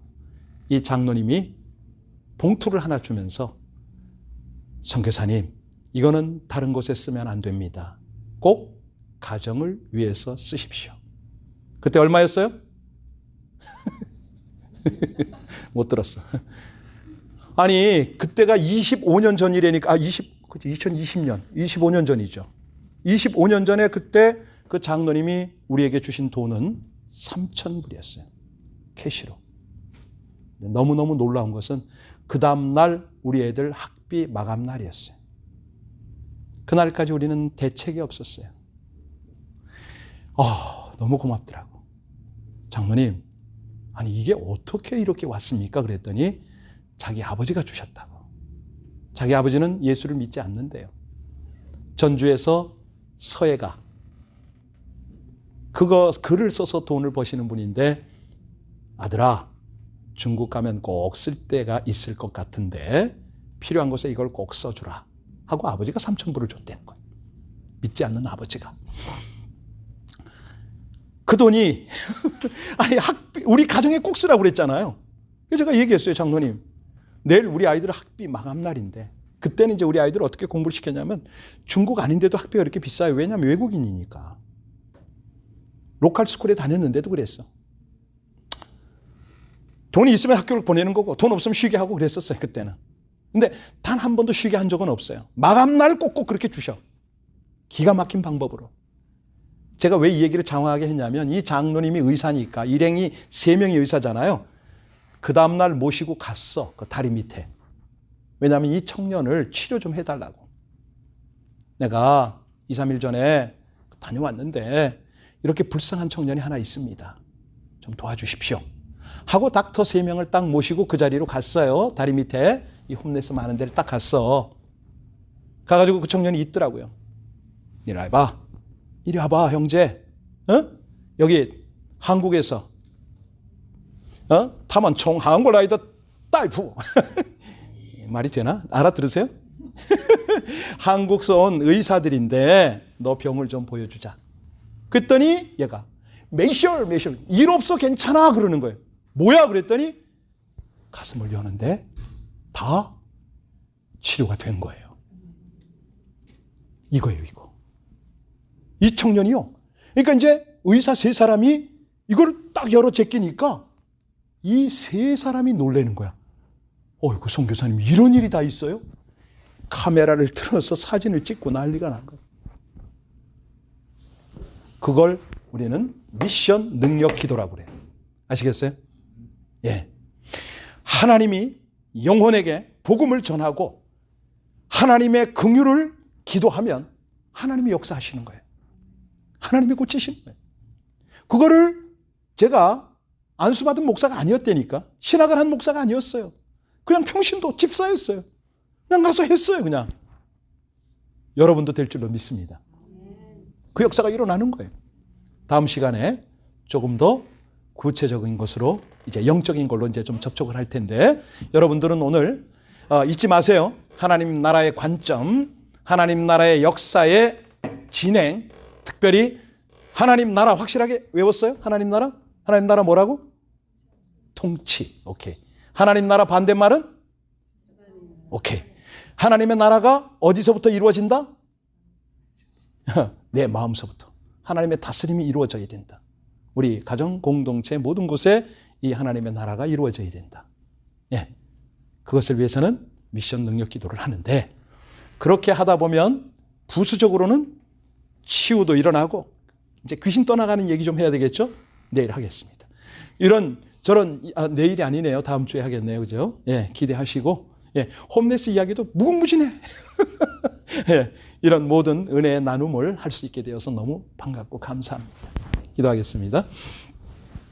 이 장로님이 봉투를 하나 주면서 선교사님, 이거는 다른 곳에 쓰면 안 됩니다. 꼭 가정을 위해서 쓰십시오. 그때 얼마였어요? 못 들었어. 아니, 그때가 25년 전이라니까, 2020년, 25년 전이죠. 25년 전에 그때 그 장로님이 우리에게 주신 돈은 3,000불이었어요. 캐시로. 너무너무 놀라운 것은 그 다음날 우리 애들 학비 마감 날이었어요. 그날까지 우리는 대책이 없었어요. 너무 고맙더라고. 장로님, 아니 이게 어떻게 이렇게 왔습니까? 그랬더니 자기 아버지가 주셨다고. 자기 아버지는 예수를 믿지 않는데요. 전주에서 서해가 글을 써서 돈을 버시는 분인데, 아들아, 중국 가면 꼭 쓸 때가 있을 것 같은데 필요한 곳에 이걸 꼭 써주라 하고 아버지가 3,000불을 줬다는 거예요. 믿지 않는 아버지가. 그 돈이 아니 우리 가정에 꼭 쓰라고 그랬잖아요. 그래서 제가 얘기했어요. 장로님, 내일 우리 아이들 학비 마감 날인데, 그때는 이제 우리 아이들 어떻게 공부를 시켰냐면 중국 아닌데도 학비가 이렇게 비싸요. 왜냐하면 외국인이니까. 로컬 스쿨에 다녔는데도 그랬어. 돈이 있으면 학교를 보내는 거고 돈 없으면 쉬게 하고 그랬었어요. 그때는. 근데 단 한 번도 쉬게 한 적은 없어요. 마감날 꼭꼭 그렇게 주셔. 기가 막힌 방법으로. 제가 왜 이 얘기를 장황하게 했냐면 이 장로님이 의사니까, 일행이 3명이 의사잖아요. 그 다음날 모시고 갔어. 그 다리 밑에. 왜냐하면 이 청년을 치료 좀 해달라고. 내가 2, 3일 전에 다녀왔는데 이렇게 불쌍한 청년이 하나 있습니다. 좀 도와주십시오. 하고 닥터 3명을 딱 모시고 그 자리로 갔어요. 다리 밑에 이 홈레스 많은 데를 딱 갔어. 가가지고 그 청년이 있더라고요. 이리 와봐. 이리 와봐, 형제. 여기 한국에서 타만총 한골라이더 딸프. 말이 되나? 알아들으세요? 한국서 온 의사들인데 너 병을 좀 보여주자. 그랬더니 얘가 메이셜 일 없어 괜찮아 그러는 거예요. 뭐야 그랬더니 가슴을 여는데 다 치료가 된 거예요. 이거예요, 이거. 이 청년이요. 그러니까 이제 의사 3사람이 이걸 딱 열어 제끼니까 이 3사람이 놀라는 거야. 어이구, 선교사님 이런 일이 다 있어요? 카메라를 틀어서 사진을 찍고 난리가 난 거예요. 그걸 우리는 미션 능력 기도라고 그래요. 아시겠어요? 예. 하나님이 영혼에게 복음을 전하고 하나님의 긍휼을 기도하면 하나님이 역사하시는 거예요. 하나님이 고치시는 거예요. 그거를 제가 안수받은 목사가 아니었다니까. 신학을 한 목사가 아니었어요. 그냥 평신도 집사였어요. 그냥 가서 했어요, 그냥. 여러분도 될 줄로 믿습니다. 그 역사가 일어나는 거예요. 다음 시간에 조금 더 구체적인 것으로 이제 영적인 걸로 이제 좀 접촉을 할 텐데 여러분들은 오늘 잊지 마세요. 하나님 나라의 관점, 하나님 나라의 역사의 진행, 특별히 하나님 나라 확실하게 외웠어요? 하나님 나라? 하나님 나라 뭐라고? 통치. 오케이. 하나님 나라 반대말은? 오케이. 하나님의 나라가 어디서부터 이루어진다? 내 마음서부터. 하나님의 다스림이 이루어져야 된다. 우리 가정, 공동체 모든 곳에 이 하나님의 나라가 이루어져야 된다. 예. 그것을 위해서는 미션 능력 기도를 하는데 그렇게 하다 보면 부수적으로는 치유도 일어나고 이제 귀신 떠나가는 얘기 좀 해야 되겠죠? 내일 하겠습니다. 저런 내일이 아니네요. 다음 주에 하겠네요. 그죠? 예, 기대하시고 예, 홈레스 이야기도 무궁무진해. 예, 이런 모든 은혜의 나눔을 할 수 있게 되어서 너무 반갑고 감사합니다. 기도하겠습니다.